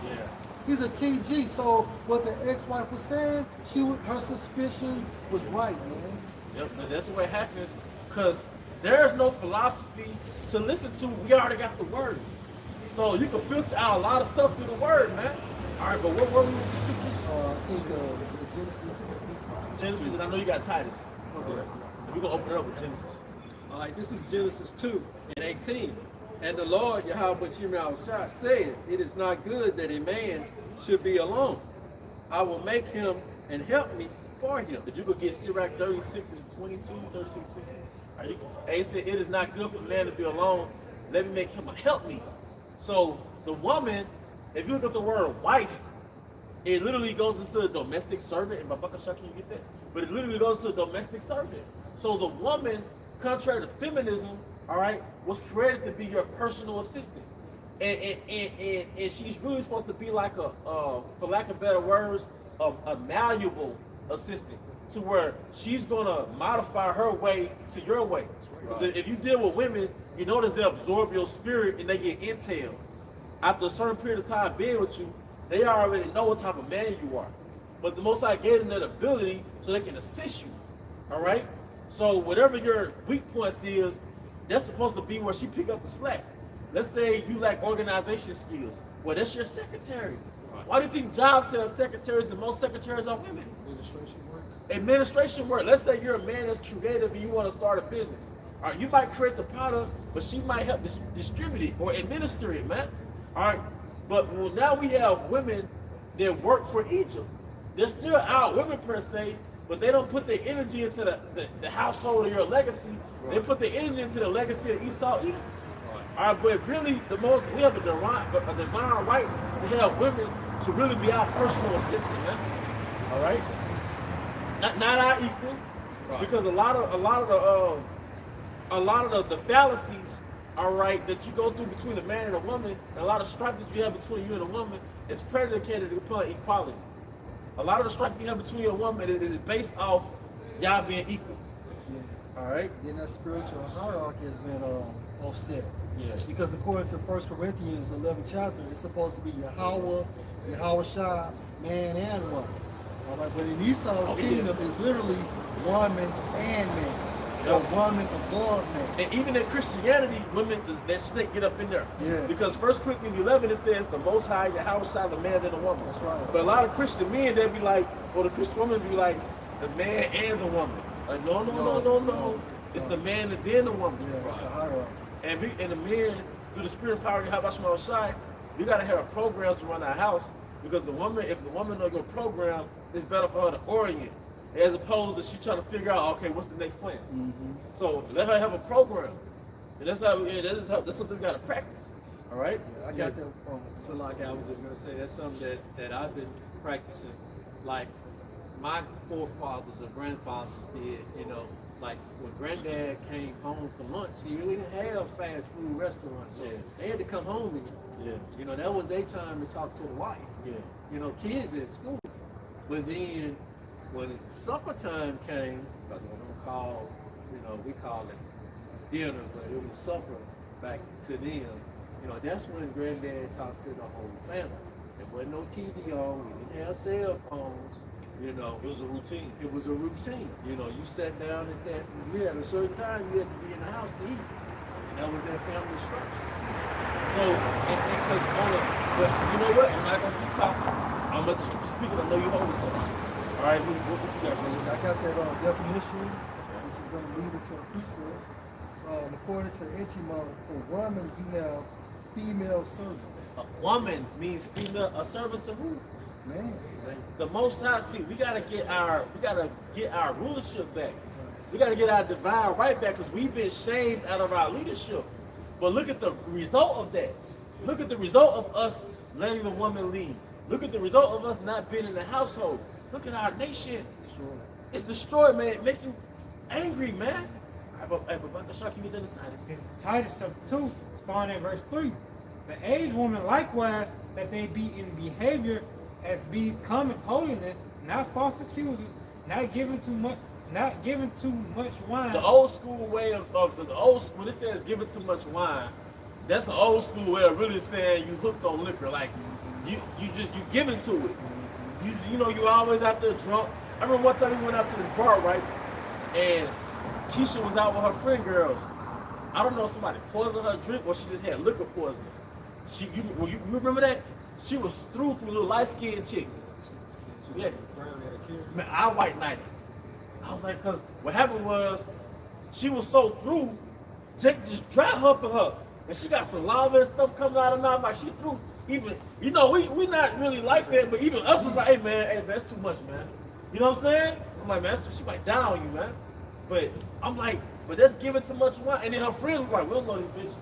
Yeah. He's a TG. So what the ex-wife was saying, her suspicion was right, man. Yep, and that's what happens because there's no philosophy to listen to. We already got the word. So you can filter out a lot of stuff through the word, man. All right, but what were we with the scriptures? I think Genesis. Genesis, and I know you got Titus. Okay. We're going to open it up with Genesis. All right, this is Genesis 2 and 18. And the Lord Yahweh Shai said, it is not good that a man should be alone. I will make him and help me for him. If you could get Sirach 36 and 22, 36 and 26. All right, he said, it is not good for man to be alone. Let me make him a helpmeet. So the woman, if you look at the word wife, it literally goes into a domestic servant. And Babaka Shah, can you get that? But it literally goes to a domestic servant. So the woman, contrary to feminism, all right, was created to be your personal assistant. And she's really supposed to be like for lack of better words, a malleable assistant, to where she's gonna modify her way to your way. Because if you deal with women, you notice they absorb your spirit and they get intel. After a certain period of time being with you, they already know what type of man you are. But the Most High gave them that ability so they can assist you. All right? So whatever your weak points is, that's supposed to be where she pick up the slack. Let's say you lack organization skills. Well, that's your secretary. Why do you think jobs have secretaries and most secretaries are women? Administration work. Let's say you're a man that's creative and you want to start a business. All right, you might create the product, but she might help distribute it or administer it, man. All right, but now we have women that work for Egypt. They're still our women per se, but they don't put their energy into the household or your legacy. Right. They put their energy into the legacy of Esau Edoms. Right. All right, but really, we have a divine right to help women to really be our personal assistant, man. All right, not our equal, right. Because a lot of the fallacies, all right, that you go through between a man and a woman, and a lot of strife that you have between you and a woman is predicated upon equality. A lot of the strife you have between you and a woman is based off y'all being equal. Yeah. All right. Then that spiritual hierarchy has been offset. Yeah. Because according to 1 Corinthians 11th chapter, it's supposed to be Yahweh, Yahushua, man and woman. All right, but in Esau's kingdom, it's literally woman and man. Or woman above man. And even in Christianity, women, that snake get up in there. Yeah. Because 1 Corinthians 11, it says the Most High, Yahushua, the man and the woman. That's right. But a lot of Christian men, they'll be like, or the Christian women be like, the man and the woman. Like, no. It's the man and then the woman. Yeah, it's a hierarchy. And the men, through the spirit power of Yahushua, we got to have programs to run our house. Because the woman, if the woman knows your program, it's better for her to orient. As opposed to she trying to figure out, okay, what's the next plan? Mm-hmm. So let her have a program, and that's something we got to practice. All right. Yeah, I got that. So like I was just gonna say, that's something that I've been practicing. Like my forefathers or grandfathers did. You know, like when Granddad came home for lunch, he really didn't have fast food restaurants, so they had to come home and eat. Yeah. You know, that was their time to talk to the wife. Yeah. You know, kids at school, but then when supper time came, because we don't call, you know, we call it dinner, but it was supper back to them. You know, that's when Granddad talked to the whole family. There wasn't no TV on, we didn't have cell phones, you know. It was a routine. It was a routine. You know, you sat down at that, at a certain time, you had to be in the house to eat. And that was their family structure. So, but you know what? I'm not going to keep talking. I'm going to keep speaking. I know you hold something. All right, what you got? I got that definition, which is going to lead into a precept. According to Etymon, for woman, you have female servant. A woman means female. A servant to who? Man. The Most High. See, we gotta get our rulership back. We gotta get our divine right back because we've been shamed out of our leadership. But look at the result of that. Look at the result of us letting the woman lead. Look at the result of us not being in the household. Look at our nation. It's destroyed, man. It make you angry, man. But the shock you get in the Titus. It's Titus chapter 2, starting at verse 3. The aged woman likewise, that they be in behavior as becoming holiness, not false accusers, not giving too much wine. The old school way of the old, when it says giving too much wine, that's the old school way of really saying you hooked on liquor. Like you give into it. You know, you always out there drunk. I remember one time we went out to this bar, right? And Keisha was out with her friend girls. I don't know if somebody poisoned her drink or she just had liquor poisoning. You remember that? She was through the light-skinned chick. Yeah. Man, I white knighted. I was like, because what happened was, she was so through, Jake just dry humping her. And she got saliva and stuff coming out of her mouth, like she threw. Even, you know, we not really like that, but even us was like, hey man, that's too much, man. You know what I'm saying? I'm like, man, she might die on you, man. But I'm like, but that's giving too much wine. And then her friends was like, we don't know this bitch.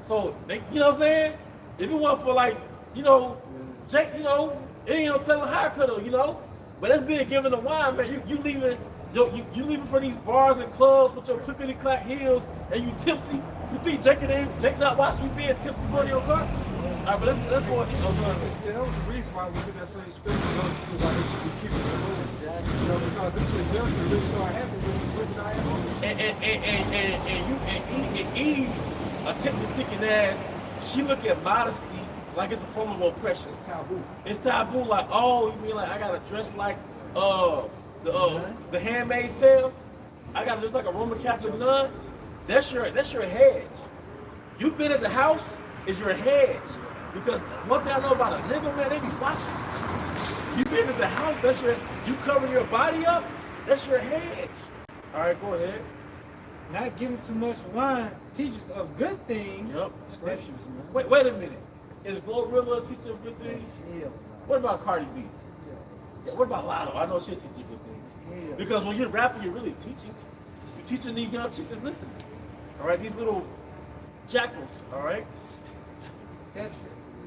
So, you know what I'm saying? If it wasn't for like, you know, Jake, you know, it ain't no telling how I could have, you know. But that's being given the wine, man. You leaving, you leaving for these bars and clubs with your clickety-clack heels and you tipsy. You think Jake not watching you being tipsy on your car? All right, but let's go ahead. Yeah, that was the reason why we did that same scripture to why they should be keeping the rules. You know, because this was judgment really started happening when I had on. And Eve, attention-seeking ass, she look at modesty like it's a form of oppression. It's taboo. It's taboo. Like, oh, you mean like I gotta dress like the Handmaid's Tale? I gotta dress like a Roman Catholic nun? That's your hedge. You've been at the house is your hedge. Because one thing I know about a nigga, man, they be watching. You been in the house, you cover your body up, that's your hedge. All right, go ahead. Not giving too much wine teaches of good things. Yep. Scriptures, man. Wait a minute. Is Glorilla a teacher of good things? Yeah. What about Cardi B? Yeah, what about Lotto? I know she'll teach you good things. Yeah. Because when you're rapping, you're really teaching. You're teaching these young chicks, listen. All right, these little jackals, all right?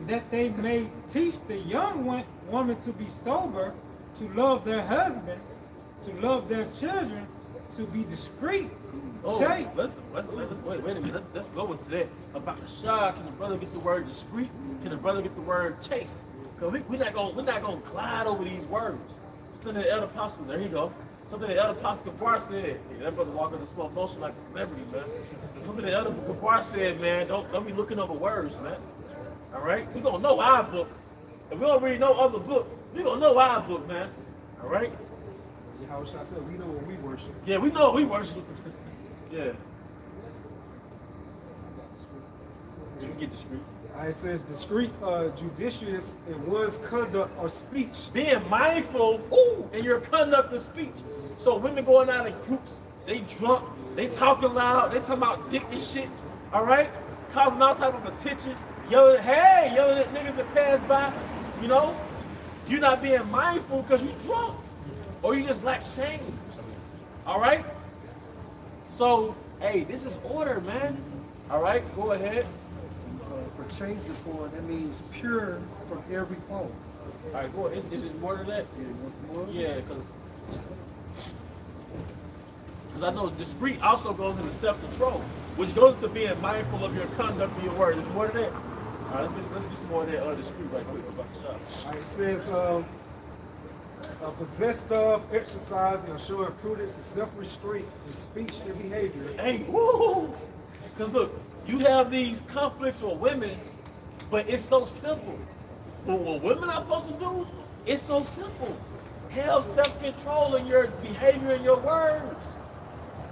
That they may teach the young woman to be sober, to love their husbands, to love their children, to be discreet. Oh, chaste. let's wait a minute. Let's go into that. About the shah, can the brother get the word discreet? Can the brother get the word chase? Because we're not gonna glide over these words. Something that Elder Apostle, there you go. Something that Elder Apostle Gabar said. Hey, that brother walking in slow motion like a celebrity, man. Something that Elder Gabar said, man, don't be looking over words, man. All right? We're gonna know our book. If we don't read no other book, we're gonna know our book, man. All right? How should I say? We know what we worship. Yeah, we know what we worship. Yeah. You can get discreet. It says discreet, judicious in one's conduct or speech. Being mindful in your conduct of speech. So women going out in groups, they drunk, they talking loud, they talking about dick and shit, all right? Causing all type of attention, yelling at niggas that pass by, you know? You're not being mindful because you drunk or you just lack shame, all right? So, hey, this is order, man. All right, go ahead. For chaste for that means pure from every fault. All right, go ahead. Is it more than that? Yeah, what's more? Yeah, because I know discreet also goes into self-control, which goes to being mindful of your conduct and your words. Is more than that? All right, let's get some more of that discreet right quick about the shop. All right, it says possessed of, exercising, or showing prudence and self-restraint in speech and behavior. Hey, woo! Because look, you have these conflicts with women, but it's so simple. But what women are supposed to do, it's so simple. Have self-control in your behavior and your words.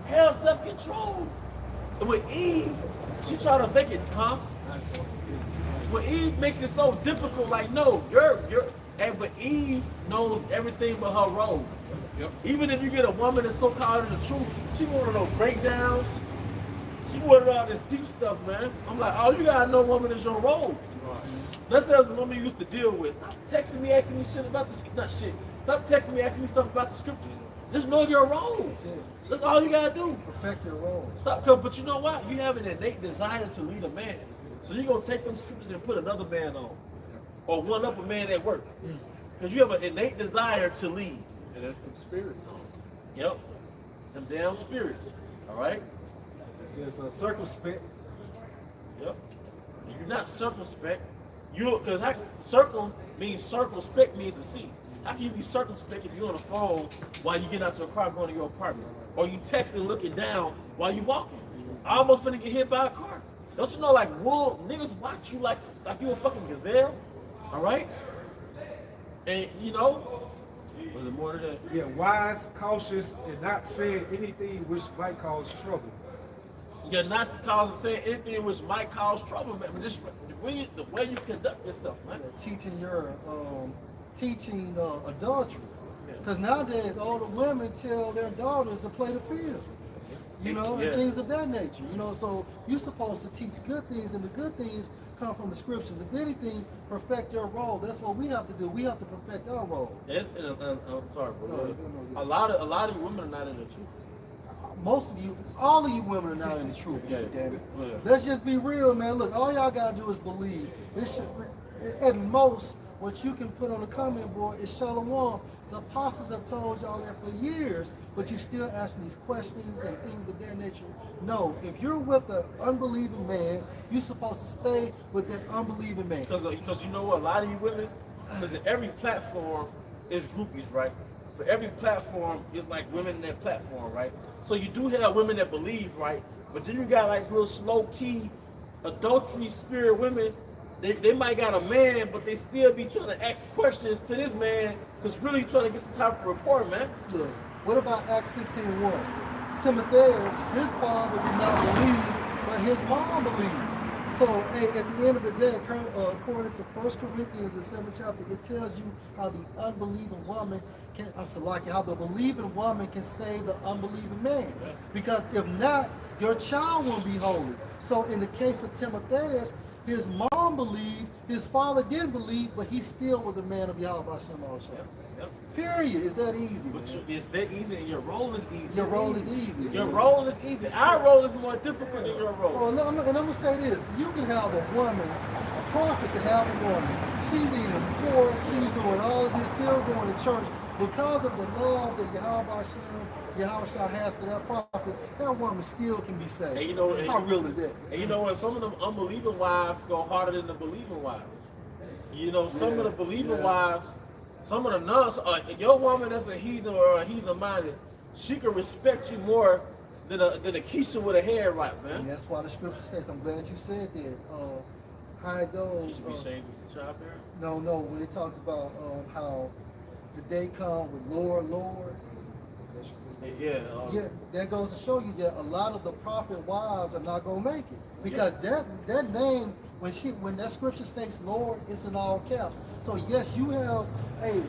Have self-control. And with Eve, she tried to make it tough. When Eve makes it so difficult, like, no, but Eve knows everything but her role. Yep. Even if you get a woman that's so caught in the truth, she wanted those breakdowns. She wanted all this deep stuff, man. I'm like, oh, you gotta know, woman, is your role. Right. That's as a woman you used to deal with. Stop texting me, asking me shit about the not shit. Stop texting me, asking me stuff about the scriptures. Just know your role. That's all you gotta do. Perfect your role. Stop, but you know what? You have an innate desire to lead a man. So you're gonna take them scriptures and put another man on. Or one up a man at work. Because you have an innate desire to lead. And that's them spirits on. Yep. Them damn spirits. All right? It says circumspect. Yep. If you're not circumspect, because circumspect means to see. How can you be circumspect if you're on the phone while you get out your car going to your apartment? Or you texting looking down while you walking? I almost finna get hit by a car. Don't you know, like, niggas watch you like you a fucking gazelle? All right? And, you know, was it more than that? Yeah, wise, cautious, and not saying anything which might cause trouble. You're not saying anything which might cause trouble, man. But just the way you conduct yourself, man. Teaching adultery. Because nowadays, all the women tell their daughters to play the field. You know, and things of that nature. You know, so you're supposed to teach good things, and the good things come from the scriptures. If anything, perfect your role. That's what we have to do. We have to perfect our role. I'm sorry, bro. A lot of you women are not in the truth. Most of you, all of you women are not in the truth. Damn it. Let's just be real, man. Look, all y'all gotta do is believe. At most, what you can put on the comment board is Shalom. The apostles have told y'all that for years, but you're still asking these questions and things of that nature. No, if you're with an unbelieving man, you're supposed to stay with that unbelieving man. Because you know what, a lot of you women, because every platform is groupies, right? For every platform, it's like women in that platform, right? So you do have women that believe, right? But then you got like little slow-key, adultery spirit women. They might got a man, but they still be trying to ask questions to this man that's really trying to get some type of rapport, man. Look, what about Acts 16:1? Timotheus, his father did not believe, but his mom believed. So, hey, at the end of the day, according to 1 Corinthians, the 7th chapter, it tells you how the unbelieving woman how the believing woman can save the unbelieving man. Because if not, your child won't be holy. So in the case of Timotheus, his mom believed, his father didn't believe, but he still was a man of Yahweh Shem. Period. It's that easy. But Man. it's that easy, and your role is easy. Your role is easy. Your man. role is easy. Our role is more difficult than your role. Well, and I'm gonna say this: you can have a woman, a prophet can have a woman. She's eating pork, she's doing all of this, still going to church because of the love that Yahweh has for that prophet. That woman still can be saved. And you know, how real is that? And you know what? Some of them unbelieving wives go harder than the believing wives. You know, some of the believing wives, some of the nuns, your woman that's a heathen or a heathen minded, she can respect you more than a Keisha with a hair right, man. And that's why the scripture says, I'm glad you said that. How it goes. You should be ashamed of your child parent? No, when it talks about how the day come with Lord, Lord. Yeah. That goes to show you that a lot of the prophet wives are not gonna make it because that name when that scripture states Lord, it's in all caps. So yes, you have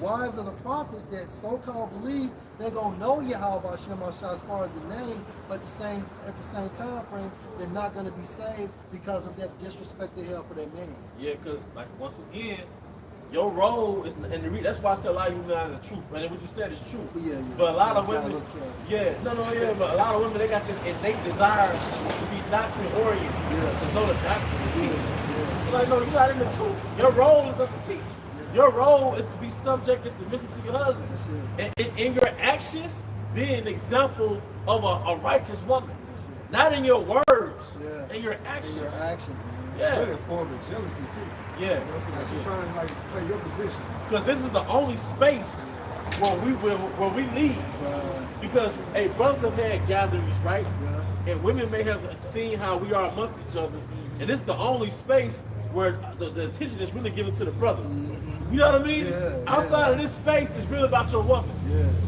wives of the prophets that so-called believe they're gonna know Yahweh Hashem as far as the name, but at the same time frame, they're not gonna be saved because of that disrespect they have for their name. Yeah, because like once again, your role is, and that's why I said a lot of you know the truth, and what you said is true. Yeah. But a lot of women, but a lot of women, they got this innate desire to be doctrine oriented, to know the doctrine. Like, no, you're not in the truth. Your role is not to teach. Your role is to be subject and submissive to your husband. And in your actions, be an example of a righteous woman. Not in your words, in your actions. In your actions, man. Yeah. Really a form of jealousy too. Yeah. You know, so you're trying to like play your position. Because this is the only space where we lead. Because brothers have had gatherings, right? And women may have seen how we are amongst each other. And this is the only space where the attention is really given to the brothers. You know what I mean? Outside of this space, it's really about your woman.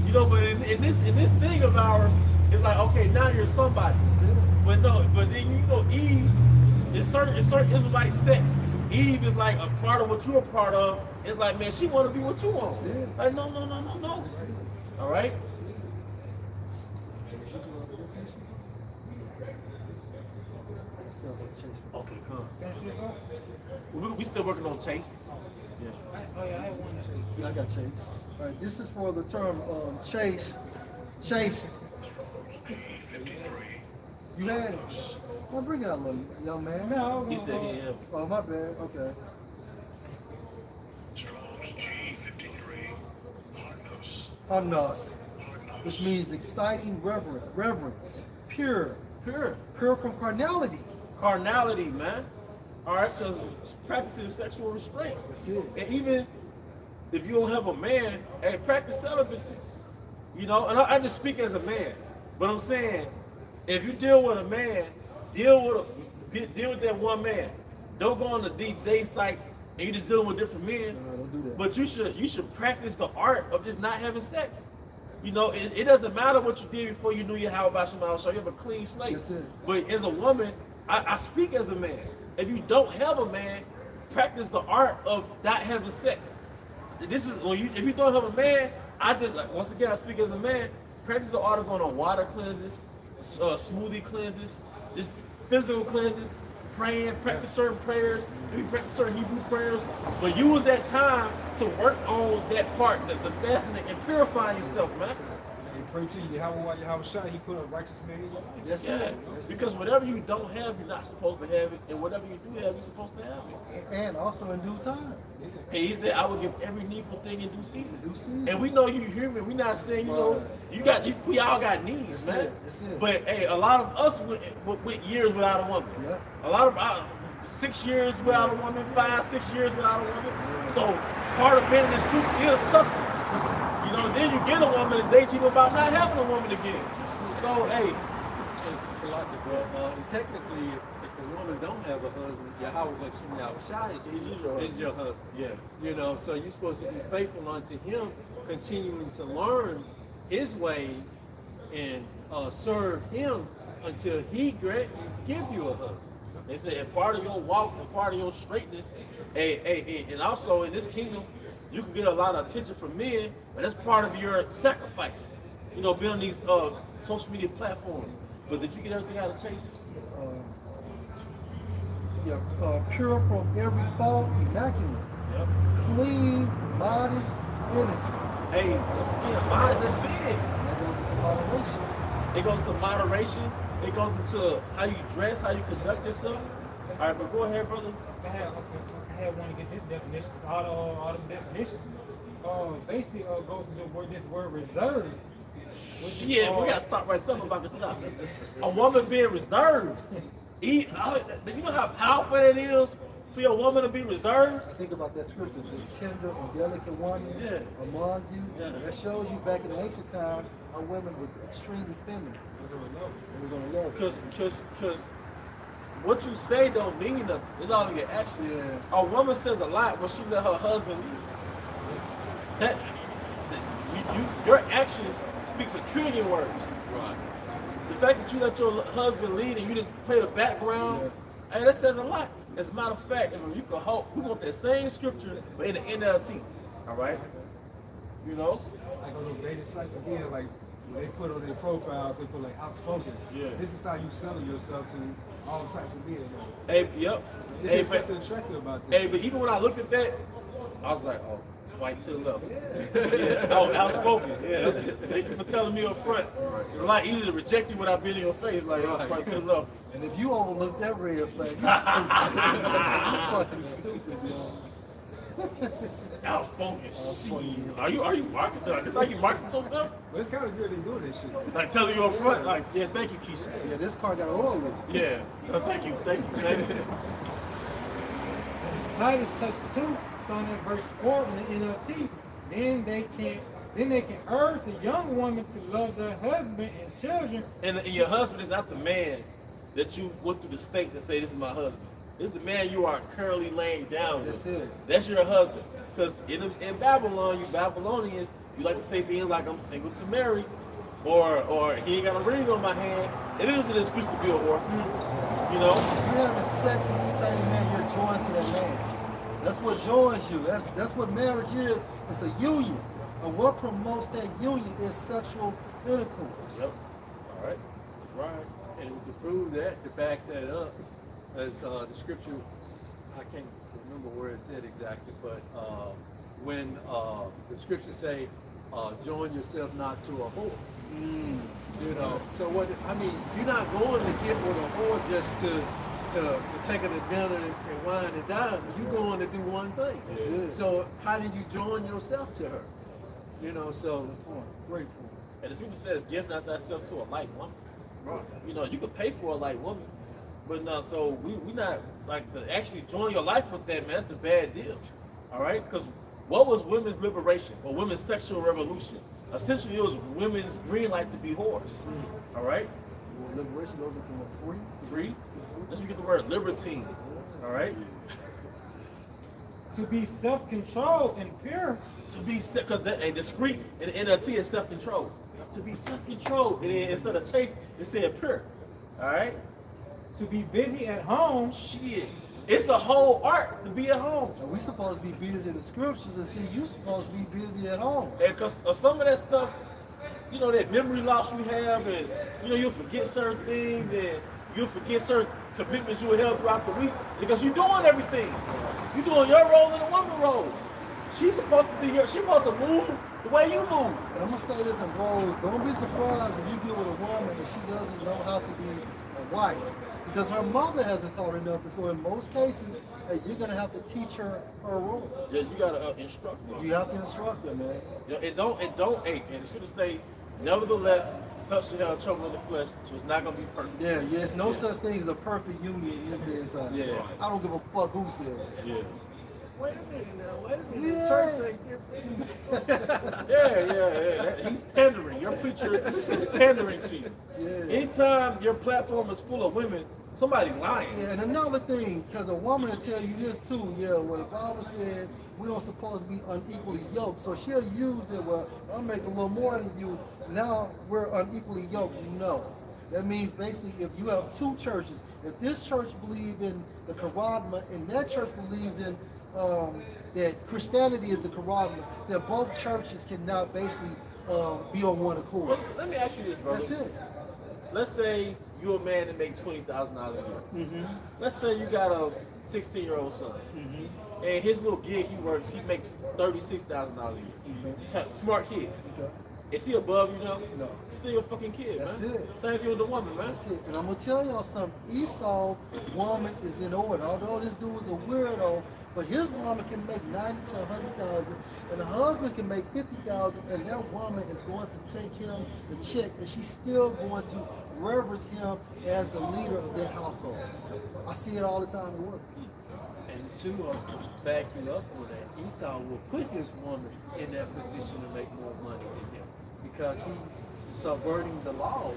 You know, but in this thing of ours, it's like, okay, now you're somebody. But then you know, Eve, in certain Israelite sects, Eve is like a part of what you're a part of. It's like, man, she want to be what you want. Like, no. All right? Okay, come. We still working on Chase. I had one chase. I got Chase. All right, this is for the term Chase. Chase. You had it. Well, bring it out, little young man. No, He said he had. Oh, my bad. Okay. Strong's G53. Hagnos, which means exciting reverence, pure from carnality. Carnality, man. All right, because practicing sexual restraint. That's it. And even if you don't have a man, practice celibacy. You know, and I just speak as a man, but I'm saying, if you deal with a man, deal with that one man. Don't go on the date sites and you just dealing with different men. No, don't do that. But you should practice the art of just not having sex. You know, it doesn't matter what you did before you knew you how about your so you have a clean slate. That's it. But as a woman, I speak as a man. If you don't have a man, practice the art of not having sex. This is if you don't have a man, once again I speak as a man. Practice the art of going on water cleanses, smoothie cleanses, just physical cleanses, praying, practice certain prayers, maybe practice certain Hebrew prayers, but use that time to work on that part, the fasting and purifying yourself, man. He pray to you, Yahweh Shai, he put a righteous man in your life. Yes, Yeah, because whatever you don't have, you're not supposed to have it, and whatever you do have, you're supposed to have it. And also in due time. And he said, I will give every needful thing in due season. Due season. And we know you human. We're not saying, we all got needs, That's man. it. That's it. But hey, a lot of us went years without a woman. Yeah. A lot of 6 years without a woman, 5, 6 years without a woman. So part of being in this truth is suffering. You know, then you get a woman and date you about not having a woman again. So hey, It's a lot to go. Technically, if the woman don't have a husband, Yahweh is your husband. yeah. You know, so you're supposed to be faithful unto him, continuing to learn his ways and serve him until he give you a husband. They say, and part of your walk and part of your straightness, and also in this kingdom, you can get a lot of attention from men, but that's part of your sacrifice. You know, being on these social media platforms. But did you get everything out of Chase? Pure from every fault, immaculate, Yep. clean, modest, innocent. Hey, once again, mine is big. That goes into moderation. It goes to moderation. It goes into how you dress, how you conduct yourself. All right, but go ahead, brother. I had one to get this definition. 'Cause all the definitions basically goes to the word, this word reserved. Yeah, we gotta stop right there about the stuff. A woman being reserved. You know how powerful that is for your woman to be reserved? Think about that scripture, the tender and delicate woman among you. Yeah. That shows you back in the ancient time, our women was extremely feminine. It was on the level. Because what you say don't mean nothing. It's all in your action. Yeah. A woman says a lot when she let her husband leave. Your actions speaks a trillion words. Right. The fact that you let your husband lead and you just play the background, hey, that says a lot. As a matter of fact, you can hope we want that same scripture, but in the NLT. All right? You know? Like on those dating sites again, like when they put on their profiles, they put like outspoken. Yeah. This is how you selling yourself to all types of men. Hey, yep. There's nothing attractive about this. Hey, but even when I looked at that, I was like, oh, swipe to the left. Yeah. Oh, outspoken. Yeah. Thank you for telling me up front. It's a lot easier to reject you without being in your face. Like, oh, swipe to the left. And if you overlook that red flag, you're fucking stupid, yo. Outspoken. Are you marketing? That's how you market yourself? But it's kind of good they do this shit. Like telling you up front, like, yeah, thank you, Keisha. Yeah, this car got oil in it. Yeah. Thank you. Titus chapter 2, starting at verse 4 in the NLT. Then they can urge the young woman to love their husband and children. And your husband is not the man that you went through the state to say, this is my husband. This is the man you are currently laying down with. That's it. That's your husband. Because in Babylon, you Babylonians, you like to say things like, I'm single to marry, or he ain't got a ring on my hand. It is an excuse to be a whore. You know? You're having sex with the same man, you're joined to that man. That's what joins you. That's what marriage is. It's a union. And what promotes that union is sexual intercourse. Yep. All right. That's right. And to prove that, to back that up, as the scripture, I can't remember where it said exactly, but when the scriptures say, join yourself not to a whore. You know, so what, I mean, you're not going to get with a whore just to take her to dinner and wine and dine. You're going to do one thing. That's it. So how do you join yourself to her? You know, so. Good point. Great point. And the scripture says, give not thyself to a light woman. Right. You know, you could pay for a light woman. But no, so we not like to actually join your life with that, man. That's a bad deal. All right? Because what was women's liberation or women's sexual revolution? Essentially, it was women's green light to be whores. All right? Well, liberation goes into what, free? Free? That's where you get the word libertine. All right? To be self-controlled and pure. To be, because a discreet in the NLT is self-control. To be self-controlled, and then instead of chaste, it said pure. All right? To be busy at home. Shit. It's a whole art to be at home. And we supposed to be busy in the scriptures, and see, you supposed to be busy at home. And because some of that stuff, you know, that memory loss you have, and you know, you'll forget certain things, and you'll forget certain commitments you held throughout the week because you're doing everything. You're doing your role and the woman role. She's supposed to be here. She's supposed to move the way you move. And I'm gonna say this in bros, don't be surprised if you get with a woman and she doesn't know how to be a wife. Because her mother hasn't taught her nothing. So in most cases, hey, you're gonna have to teach her her role. Yeah, you gotta instruct her. You have to instruct her, man. Yeah, and it's gonna say, nevertheless, such shall have trouble in the flesh, so it's not gonna be perfect. Yeah, it's no such thing as a perfect union in this day and time. Yeah. I don't give a fuck who says it. Yeah. Wait a minute now, wait a minute. Yeah. The church say different. Yeah. He's pandering. Your preacher is pandering to you. Yeah. Anytime your platform is full of women, somebody lying. Yeah, and another thing, because a woman will tell you this too, well, the Bible said we don't supposed to be unequally yoked. So she'll use it, well, I'll make a little more than you. Now we're unequally yoked. No. That means basically if you have two churches, if this church believes in the charisma and that church believes in that Christianity is the charisma, then both churches cannot basically be on one accord. Well, let me ask you this, brother. That's it. Let's say you're a man that makes $20,000 a year. Let's say you got a 16-year-old son. And his little gig he works, he makes $36,000 a year. Smart kid. Okay. Is he above you now? No. Still a fucking kid, That's man. it. Same thing with the woman, man. That's it. And I'm gonna tell y'all something. Esau woman is in order. Although this dude is a weirdo, but his woman can make 90 to 100,000, and the husband can make 50,000, and that woman is going to take him the check, and she's still going to reverence him as the leader of their household. I see it all the time at work. And to back you up on that, Esau will put his woman in that position to make more money than him because he's subverting the laws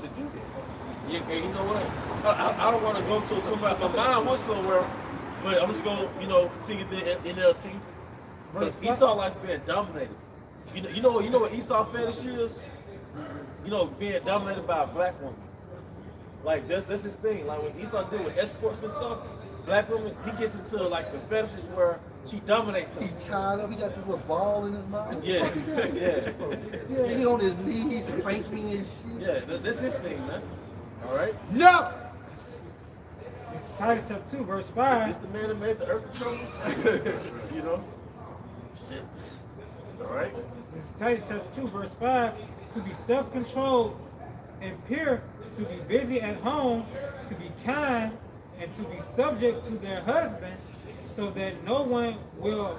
to do that. Yeah, and you know what? I don't want to go to somewhere. My mind was somewhere, but I'm just going to, continue the NLT. Because Esau likes being dominated. You know what Esau fetish is? Being dominated by a black woman. Like that's his thing. Like when Esau deal with escorts and stuff, black women, he gets into like the fetishes where she dominates him. He tied up. He got this little ball in his mouth. Yeah, yeah. Yeah, he on his knees, spank me and shit. Yeah, that's his thing, man. All right. No. It's Titus chapter 2, verse Is 5. this the man that made the earth the trouble? Shit. All right. This is Titus chapter 2, verse 5. To be self-controlled and pure, to be busy at home, to be kind, and to be subject to their husband, so that no one will.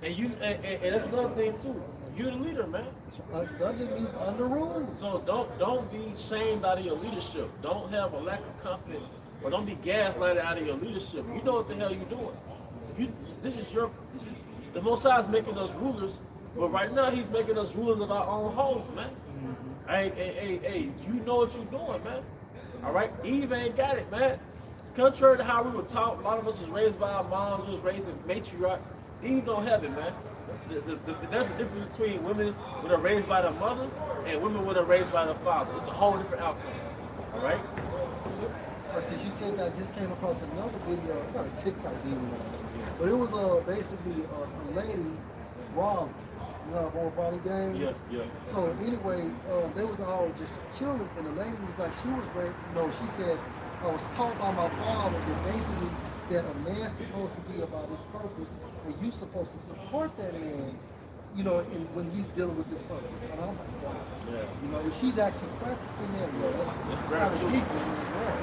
And that's another thing too. You're the leader, man. Subject means under rule. So don't be shamed out of your leadership. Don't have a lack of confidence, or don't be gaslighted out of your leadership. You know what the hell you're doing. This is the Most High is making us rulers, but right now He's making us rulers of our own homes, man. Hey, you know what you're doing, man. All right, Eve ain't got it, man. Contrary to how we were taught, a lot of us was raised by our moms, was raised in matriarchs. Eve don't have it, man. There's a difference between women that are raised by their mother and women that are raised by their father. It's a whole different outcome. All right. Since you said that, I just came across another video. I got a TikTok video, but it was basically a lady, Rob. You know, on Body Games. Yes, yeah. So anyway, they was all just chilling, and the lady was like, she was raised. She said, I was taught by my father that basically that a man's supposed to be about his purpose, and you supposed to support that man, when he's dealing with his purpose. And I'm like, wow. Yeah. If she's actually practicing that, that's kind of deep in as well.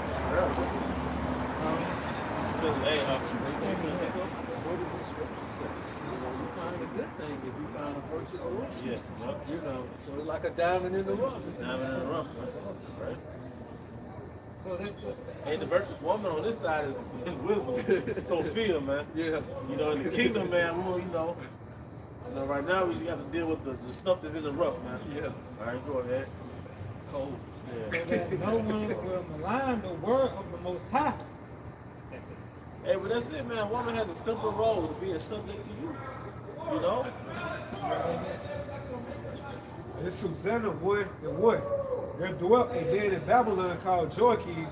She was standing there. What did the scripture say? You find a good thing if you find a virtuous relationship. Yeah. So it's like a diamond in the rough. Diamond in the rough, right? So And the virtuous woman on this side is wisdom. Sophia, man. Yeah. In the kingdom, man, right now we just got to deal with the stuff that's in the rough, man. Yeah. All right, go ahead. Cold. so Yeah. that no one will malign the word of the Most High. Hey, but that's it, man. A woman has a simple role to be a subject to you. And Susanna would and what? There dwelt a man in Babylon called Joachim.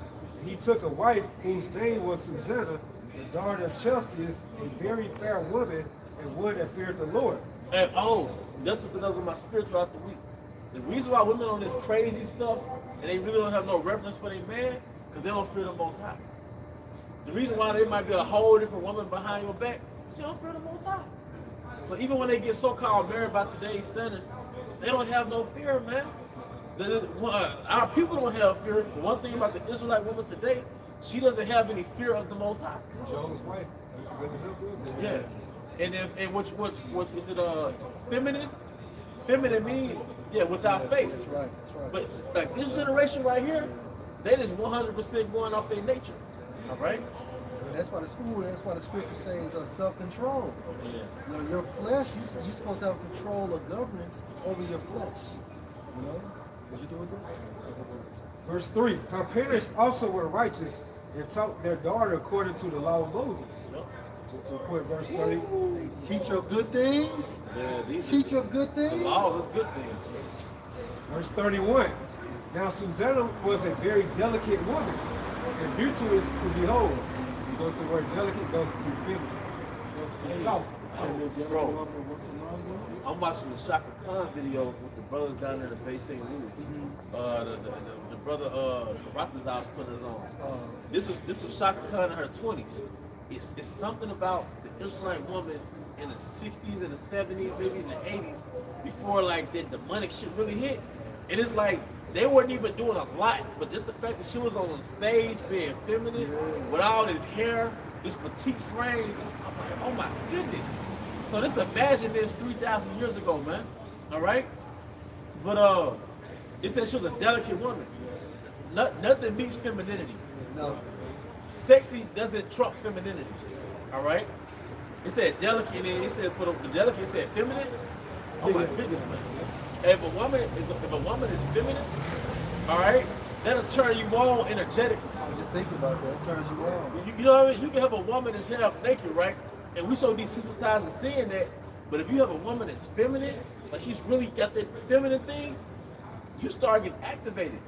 He took a wife whose name was Susanna, the daughter of Chelseas, a very fair woman, and one that feared the Lord. And that's something that was in my spirit throughout the week. The reason why women on this crazy stuff and they really don't have no reverence for their man, because they don't fear the Most High. The reason why there might be a whole different woman behind your back, she don't fear the Most High. So even when they get so-called married by today's standards, they don't have no fear, man. Our people don't have fear. The one thing about the Israelite woman today, she doesn't have any fear of the Most High. Joe's wife. That's a good example. Yeah. And which is it? Feminine? Feminine means without faith. That's right. But like this generation right here, they just 100% going off their nature. All right. That's why the scripture says self-control. Yeah. Your flesh, you're supposed to have control or governance over your flesh. What you do with that? Verse 3. Her parents also were righteous and taught their daughter according to the law of Moses. To quote verse 30. Teacher of good things. Yeah, Teacher of good things. The law is good things. Verse 31. Now Susanna was a very delicate woman, and virtuous to behold. You go to the word delicate, goes to feminine, goes to soft. Bro, I'm watching the Shaka Khan video with the brothers down there in the Bay St. Louis. The brother Karatazar was putting us on. This was Shaka Khan in her 20s. It's something about the Israelite woman in the 60s and the 70s, maybe in the 80s, before like the demonic shit really hit. And it's like they weren't even doing a lot, but just the fact that she was on stage being feminine with all this hair, this petite frame, I'm like, oh my goodness. So just imagine this 3,000 years ago, man. All right? But it said she was a delicate woman. Nothing beats femininity. No. Sexy doesn't trump femininity. All right? It said delicate, and then it said for the delicate, it said feminine. Oh my goodness, man. If a woman is feminine, all right, that'll turn you on energetically. I was just thinking about that. It turns you on. You know what I mean? You can have a woman that's half naked, right? And we so desensitized to seeing that. But if you have a woman that's feminine, like she's really got that feminine thing, you start getting activated.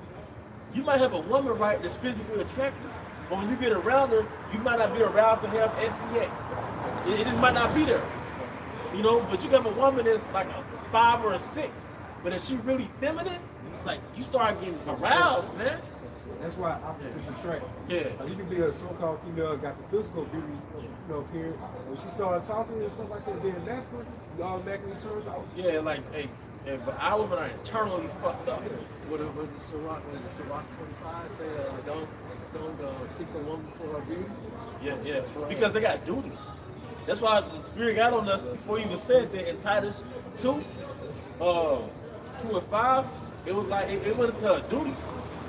You might have a woman, right, that's physically attractive, but when you get around her, you might not be aroused to have SCX. It just might not be there. You know, but you can have a woman that's like a 5 or a 6, but if she really feminine, it's like you start getting aroused, man. That's why opposites attract. Yeah. You can be a so-called female, got the physical beauty, appearance. When she started talking and stuff like that, being masculine, you automatically turned off. Yeah, like, hey, but our women are internally fucked up. What did Sirach 25 say? Don't seek a woman for her beauty. Yeah. Because they got duties. That's why the Spirit got on us before he even said that in Titus 2, 2 and 5. It was like it went into her duties.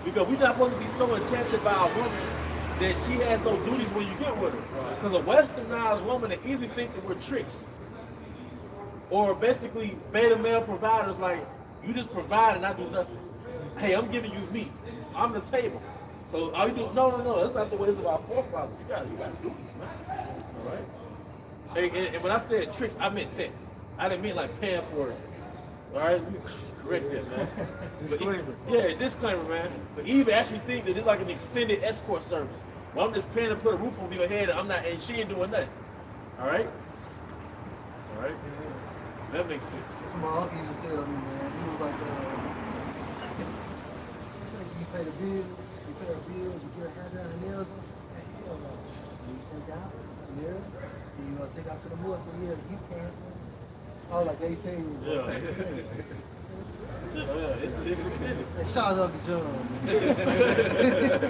Because we're not supposed to be so enchanted by a woman that she has no duties when you get with her. Because a westernized woman that easily think that we're tricks. Or basically beta male providers, like you just provide and I do nothing. Hey, I'm giving you me. I'm the table. So all you do, no, that's not the way it's about forefathers. You got duties, man. All right. And when I said tricks, I meant that. I didn't mean like paying for it. All right, correct that, man. Disclaimer. Yeah, disclaimer, man. But Eve actually think that it's like an extended escort service. Well, I'm just paying to put a roof over your head, and she ain't doing nothing. All right. That makes sense. That's what my uncle used to tell me, man. He was like, he said, you pay the bills, you get a hair down and nails. I said, hey, hell no. You take out? Yeah. You take out to the mall? I said, yeah, you can. I was like 18. Yeah. It's extended. And shout out to John.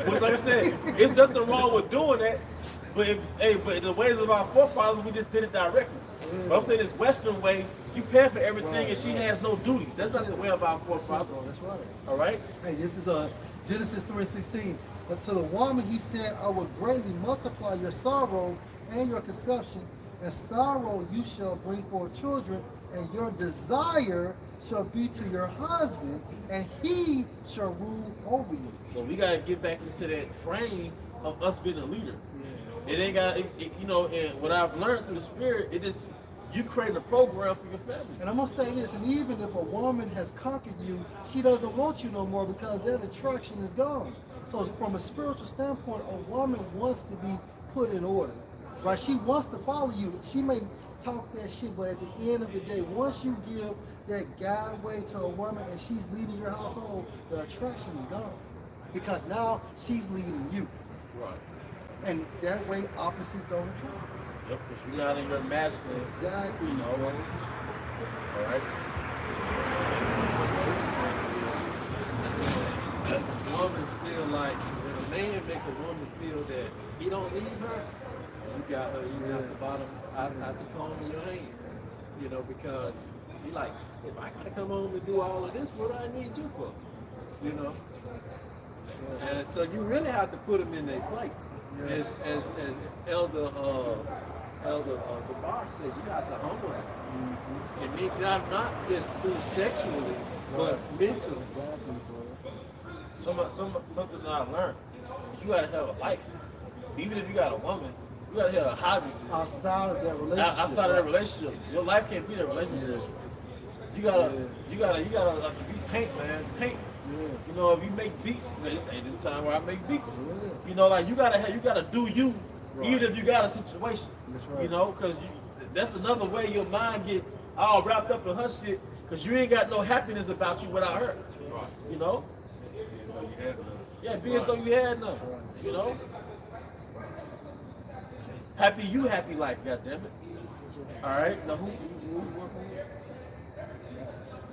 But like I said, there's nothing wrong with doing that. But but the ways of our forefathers, we just did it directly. But I'm saying this Western way, you pay for everything and she has no duties. That's not the way of our forefathers. That's right. All right? Hey, this is Genesis 3:16. But to the woman he said, I will greatly multiply your sorrow and your conception. And sorrow you shall bring forth children, and your desire shall be to your husband, and he shall rule over you. So we gotta get back into that frame of us being a leader. Yeah. It ain't got, and what I've learned through the Spirit, it just, you create a program for your family. And I'm gonna say this, and even if a woman has conquered you, she doesn't want you no more because that attraction is gone. So from a spiritual standpoint, a woman wants to be put in order. Right? She wants to follow you. She may talk that shit, but at the end of the day, once you give that guideway to a woman and she's leading your household, the attraction is gone. Because now she's leading you. Right. And that way opposites don't attract. Yep, because you're not in your masculine. Exactly. You know. All right. Women feel like when a man make a woman feel that he don't need her, you got her even at the bottom, at the palm of your hand. You know, because you like, if I gotta come home and do all of this, what do I need you for? You know? And so you really have to put them in their place. As Elder Gabar said, you have to humble them. And maybe not just through sexually, but mentally. Something that I learned, you gotta have a life. Even if you got a woman, you gotta have a hobby. Outside of that relationship. Outside of that relationship. Your life can't be that relationship. You gotta like if you paint, man, paint. Yeah. You know, if you make beats, this ain't the time where I make beats. Yeah. You know, like you gotta do you, even if you got a situation. That's right. You know, because that's another way your mind get all wrapped up in her shit, because you ain't got no happiness about you without her. You know? you had none. Yeah, be as though you had none. You know? Happy you, happy life, goddammit. All right, now who?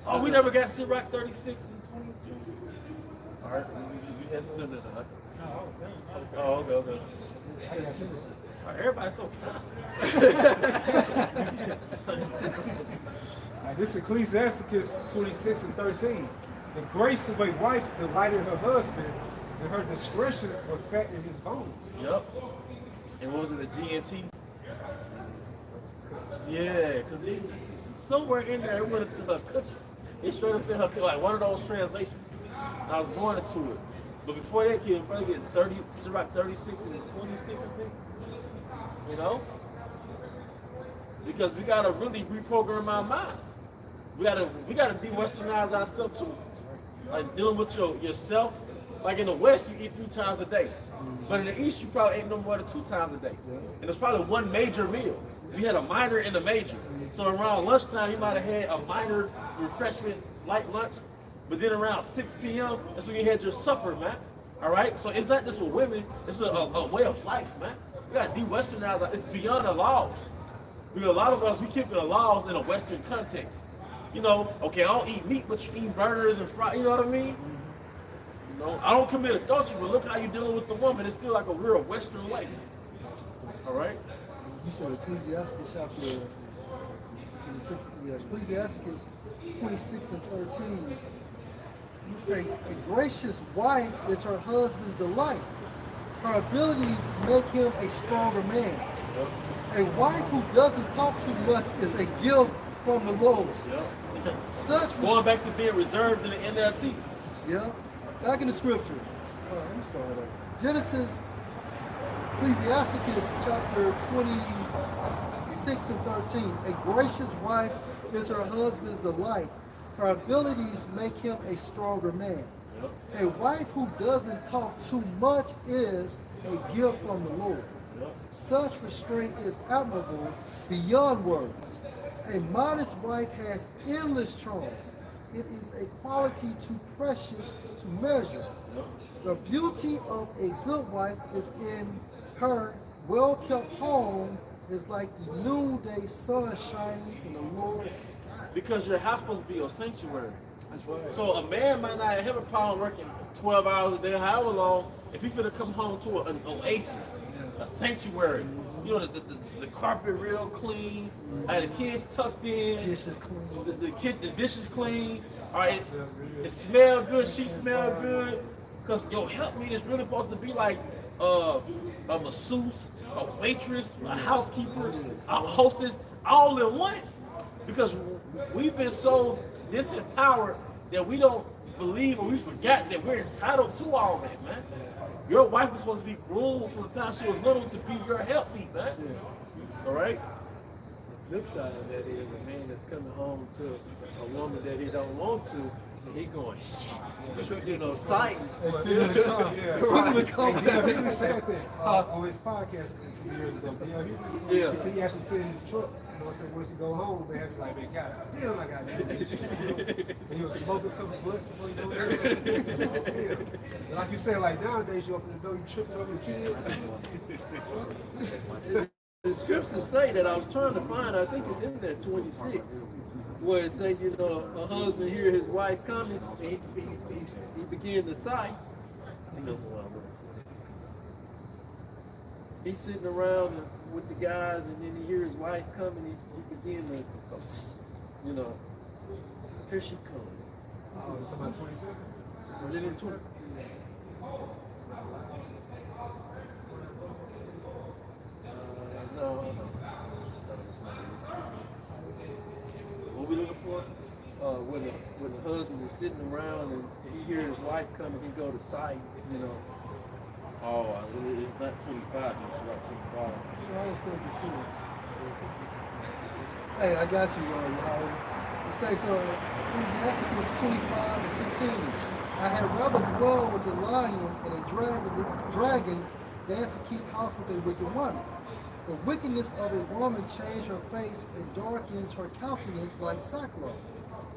Oh, we never got Ciroc 36 and 22. All right, you had some? No. Oh, okay. All right, everybody's so This is Ecclesiasticus 26 and 13. The grace of a wife delighted her husband, and her discretion perfected his bones. Yep. And what was it, the GNT? Yeah, because it's somewhere in there, it went into her cookie. It straight up said her cookie, like one of those translations. And I was going into it. But before that, kid, probably getting 30, Ciroc 36 and 26, I think. You know? Because we gotta really reprogram our minds. We gotta de-westernize ourselves too. Like dealing with yourself. Like in the West, you eat 3 times a day. But in the East, you probably ate no more than 2 times a day. And it's probably one major meal. You had a minor and a major. So around lunchtime, you might have had a minor refreshment, light lunch. But then around 6 p.m., that's when you had your supper, man. All right? So it's not just with women, it's a way of life, man. We got to de-westernize. It's beyond the laws. Because a lot of us, we keep the laws in a Western context. You know, okay, I don't eat meat, but you eat burgers and fries, you know what I mean? You know, I don't commit adultery, but look how you're dealing with the woman. It's still like a real Western way. All right? You said Ecclesiasticus chapter 26, Ecclesiasticus 26 and 13. He states, a gracious wife is her husband's delight. Her abilities make him a stronger man. A wife who doesn't talk too much is a gift from the Lord. Going back to being reserved in the NLT. Yeah. Back in the scripture. Let me start over. Genesis, Ecclesiasticus chapter 26 and 13. A gracious wife is her husband's delight. Her abilities make him a stronger man. A wife who doesn't talk too much is a gift from the Lord. Such restraint is admirable beyond words. A modest wife has endless charm. It is a quality too precious to measure. The beauty of a good wife is in her well-kept home is like the noonday sun shining in the Lord's sky. Because your house must be your sanctuary. That's right. So a man might not have a problem working 12 hours a day, however long, if he's gonna come home to an oasis, a sanctuary. You know, the carpet real clean, the kids tucked in, Dishes clean. The dishes clean. All right, it smell good, she smell good. Cause your helpmeet is really supposed to be like a masseuse, a waitress, a housekeeper, a hostess, all in one. Because we've been so disempowered that we don't believe or we forgot that we're entitled to all that, man. Your wife was supposed to be groomed from the time she was little to be your helpmeet, man. All right? The flip side of that is a man that's coming home to a woman that he don't want to, and he going, you know, sighting. He was saying that on his podcast some years ago. He said he actually sit in his truck. You know, said once he go home, they have to like, man, God damn, I got that. So he was smoking a couple blunts before he go there. Like you said, like nowadays you open the door, you tripping over the kids. The scriptures say that I was trying to find, I think it's in that 26, where it say, you know, a husband hear his wife coming, and he began to sigh. He's sitting around with the guys, and then he hear his wife coming, he began to, you know, here she comes. Oh, it's about 27? Was it in 20? No. What we looking for? When the husband is sitting around and he hear his wife coming, he go to sight, you know. Oh, it's not 25, it's about 25. I was thinking too. Hey, I got you, Howard. It states Ecclesiasticus 25 and 16. I had rather dwell with a lion and a dragon than to keep house with a wicked woman. The wickedness of a woman changes her face and darkens her countenance like sackcloth.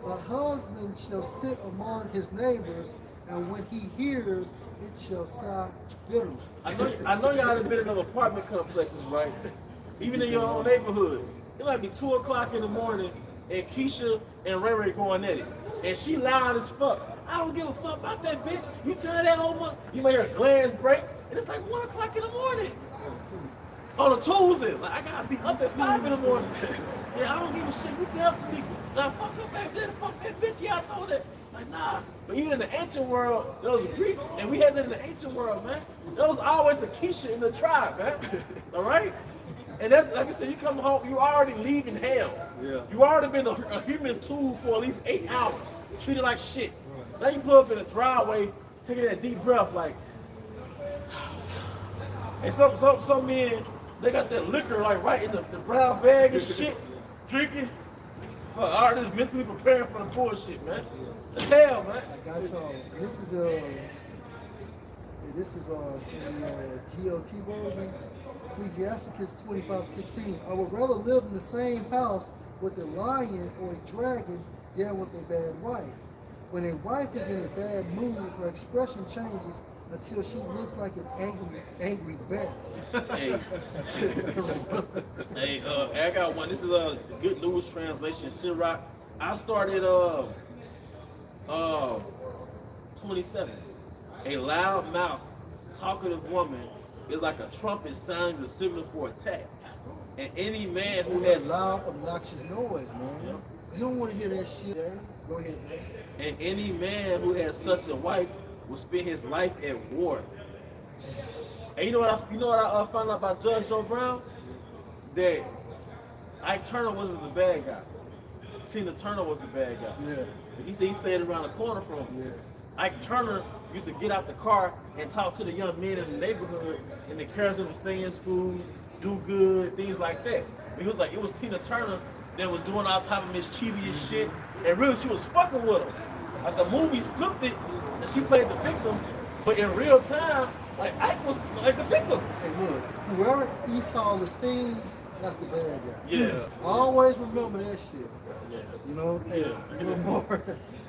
A husband shall sit among his neighbors and when he hears, it shall sigh bitterly. I know y'all have been in them apartment complexes, right? Even in your own neighborhood. It might be 2 o'clock in the morning and Keisha and Ray Ray going at it. And she loud as fuck. I don't give a fuck about that bitch. You tell that old mother. You may hear a glass break. And it's like 1 o'clock in the morning. On a Tuesday. Like, I gotta be up at 5 in the morning. Yeah, I don't give a shit. You tell to people. Nah, fuck up back there. Fuck that bitch. Yeah, I told that. Like, nah. But even in the ancient world, there was grief. And we had that in the ancient world, man. There was always a Keisha in the tribe, man. All right? And that's, like I said, you come home, you already leaving hell. Yeah. You already been a human tool for at least 8 hours. Treated like shit. Now you pull up in a driveway, taking that deep breath, like, and some men, they got that liquor like right in the brown bag and shit, drinking. All just mentally preparing for the bullshit, man. The hell, man. I got y'all. This is in the GOT version. Ecclesiasticus 25:16. I would rather live in the same house with a lion or a dragon than with a bad wife. When a wife is in a bad mood, her expression changes until she looks like an angry bear. Hey, I got one. This is a Good News translation. Sirach. I started 27. A loud mouth, talkative woman is like a trumpet sounding the signal for attack. And any man who has loud, obnoxious noise, man. Yeah. You don't want to hear that shit, eh? Go ahead. And any man who has such a wife will spend his life at war. And you know what I found out about Judge Joe Brown? That Ike Turner wasn't the bad guy. Tina Turner was the bad guy. Yeah. He said he stayed around the corner from him. Yeah. Ike Turner used to get out the car and talk to the young men in the neighborhood and encourage them to stay in school, do good, things like that. But he was like, it was Tina Turner that was doing all type of mischievous shit, and really she was fucking with him. Like the movies flipped it, and she played the victim, but in real time, like Ike was like the victim. Hey, look, whoever Esau esteems, that's the bad guy. Yeah. Always remember that shit. Yeah. You know, hey, Yeah. a little more.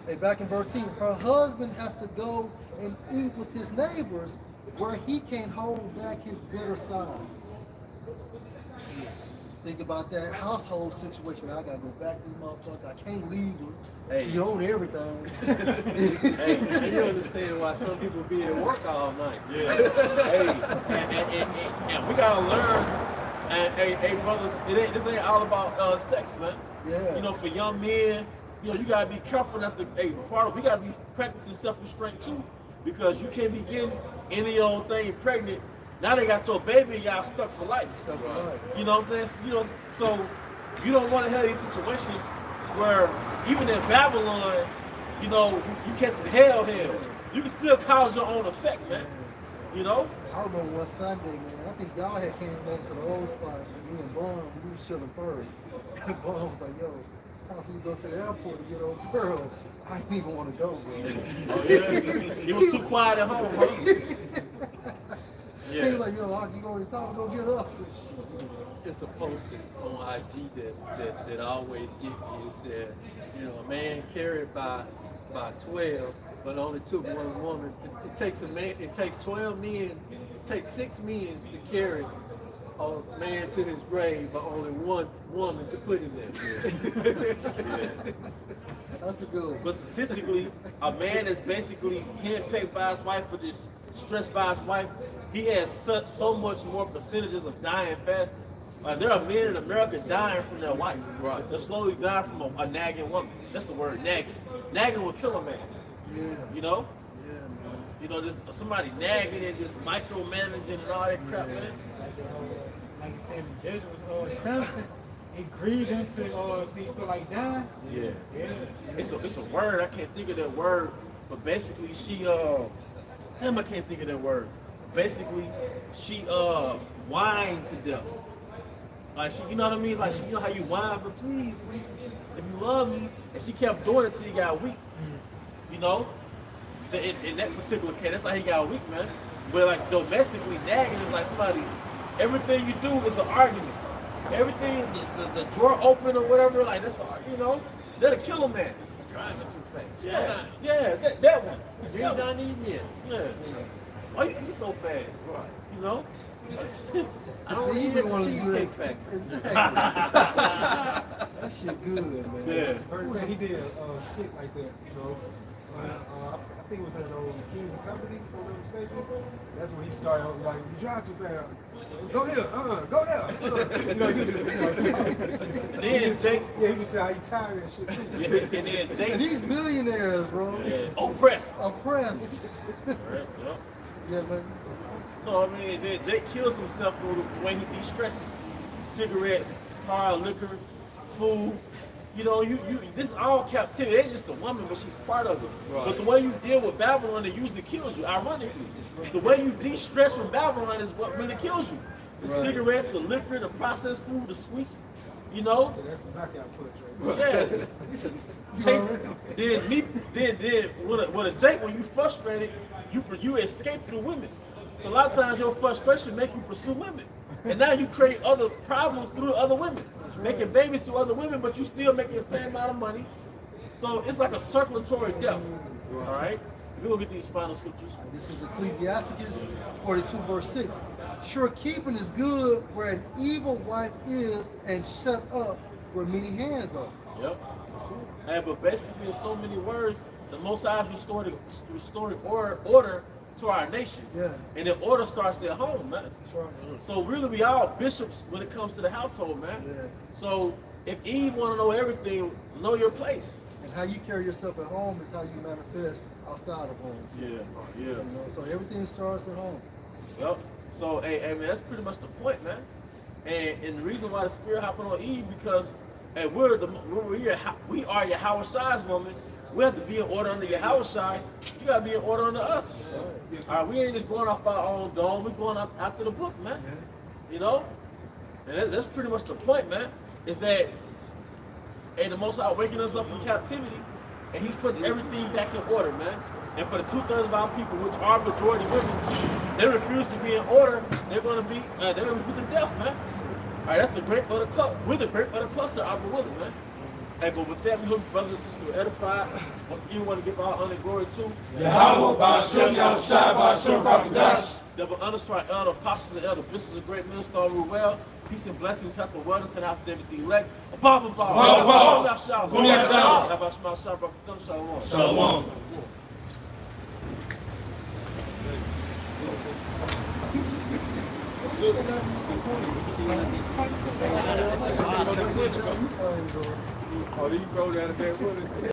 Hey, back in verse 10, her husband has to go and eat with his neighbors where he can't hold back his bitter sides. Think about that household situation. I gotta go back to this motherfucker. I can't leave her. Hey. She own everything. Hey, and you understand why some people be at work all night. Yeah. Hey, and we gotta learn. And hey, brothers, this ain't all about sex, man. Yeah. You know, for young men, you know, you gotta be careful not to. Hey, we gotta be practicing self-restraint too, because you can't be getting any old thing pregnant. Now they got your baby, y'all stuck for life. Stuck for life. You know what I'm saying? You know, so you don't want to have these situations where even in Babylon, you know, you catching hell. You can still cause your own effect, man. You know? I remember one Sunday, man. I think y'all had came over to the old spot, and me and Bum, we was chilling first. And Bum was like, yo, it's time for you to go to the airport to get old girl. I didn't even want to go, bro. Oh, yeah. It was too quiet at home, bro. Yeah. He was like, yo, you know, it's time to go get us and shit. It's a posting on IG that always get me. It said, you know, a man carried by 12, but only took one woman. It takes a man. It takes 12 men. It takes 6 men to carry a man to his grave, but only one woman to put him there. Yeah. That's a good one. But statistically, a man is basically handpicked by his wife or just stressed by his wife. He has so much more percentages of dying faster. Like there are men in America dying from their wife. Right. They're slowly dying from a nagging woman. That's the word, nagging. Nagging will kill a man. Yeah. You know? Yeah, man. You know, just somebody nagging and just micromanaging and all that crap, Yeah. man. Like you said, the judge was Samson. It grieved him to he feel like dying. Yeah. Yeah. It's a word. I can't think of that word. But basically, she damn, I can't think of that word. Basically, she whined to death. Like she, you know what I mean? Like she, you know how you whine, but please, if you love me, and she kept doing it till he got weak. You know, in that particular case, that's how he got weak, man. But like domestically, nagging is like somebody. Everything you do is an argument. Everything, the drawer open or whatever, like that's, you know, that'll kill a man. driving too fast. Yeah, that one. You ain't done eating yet. Yeah. Why you eat so fast? Right. You know? I don't eat at the Cheesecake Factory. Exactly. That shit good, man. Yeah. Man, he did a skit like that, you know. I think it was at Kings of Company, if I'm not mistaken. That's when he started like, you drive too fast. Go here, go there. You know, he just, And then Jake, yeah, he just said how he tired and shit too. yeah, and then And Jake, these millionaires, bro, oppressed. oppressed. Right, yep. Yeah, man. No, I mean, then Jake kills himself through the way he de-stresses. Cigarettes, hard liquor, food. You know, this is all captivity. It ain't just a woman, but she's part of it. Right. But the way you deal with Babylon, it usually kills you. Ironically, the way you de-stress from Babylon is what really kills you. The cigarettes, the liquor, the processed food, the sweets. You know. So that's the knockout punch, right? Yeah. Then with a Jake, when you frustrated, you escape through women. So a lot of times your frustration make you pursue women. And now you create other problems through other women. Making babies through other women, but you still making the same amount of money. So it's like a circulatory death. All right? We're going to get these final scriptures. This is Ecclesiasticus 42, verse 6. Sure keeping is good where an evil wife is, and shut up where many hands are. Yep. And but basically, in so many words, the Most High is restoring order to our nation. Yeah. And the order starts at home, man. That's right. So really, we all bishops when it comes to the household, man. Yeah. So if Eve want to know everything, know your place. And how you carry yourself at home is how you manifest outside of home, too. Yeah. You know, so everything starts at home. Yep. So, hey, man, that's pretty much the point, man. And the reason why the Spirit hopping on Eve because, hey, we are Yahweh Shai's woman. We have to be in order under Yahweh Shai. You gotta be in order under us. All right, we ain't just going off our own dome. We're going after the book, man. You know, and that's pretty much the point, man. Is that, hey, the Most High waking us up from captivity, and He's putting everything back in order, man. And for the 2/3 of our people, which are majority women, they refuse to be in order. They're gonna be put to death, man. All right, that's the grape of the cup. We're the grape of the cluster, our willing, man. Hey, but with that, we hope brothers and sisters were edified. Once again, we want to give our honor and glory to Yahweh, Ba'ashem, Yahushua, Ba'ashem, Ba'akadosh. double honors to our elder apostles and elder bishops of great minister all rule well. Peace and blessings, health and wellness, and house of everything elect. Above. Shalom. Shalom. Oh, you go down there with it.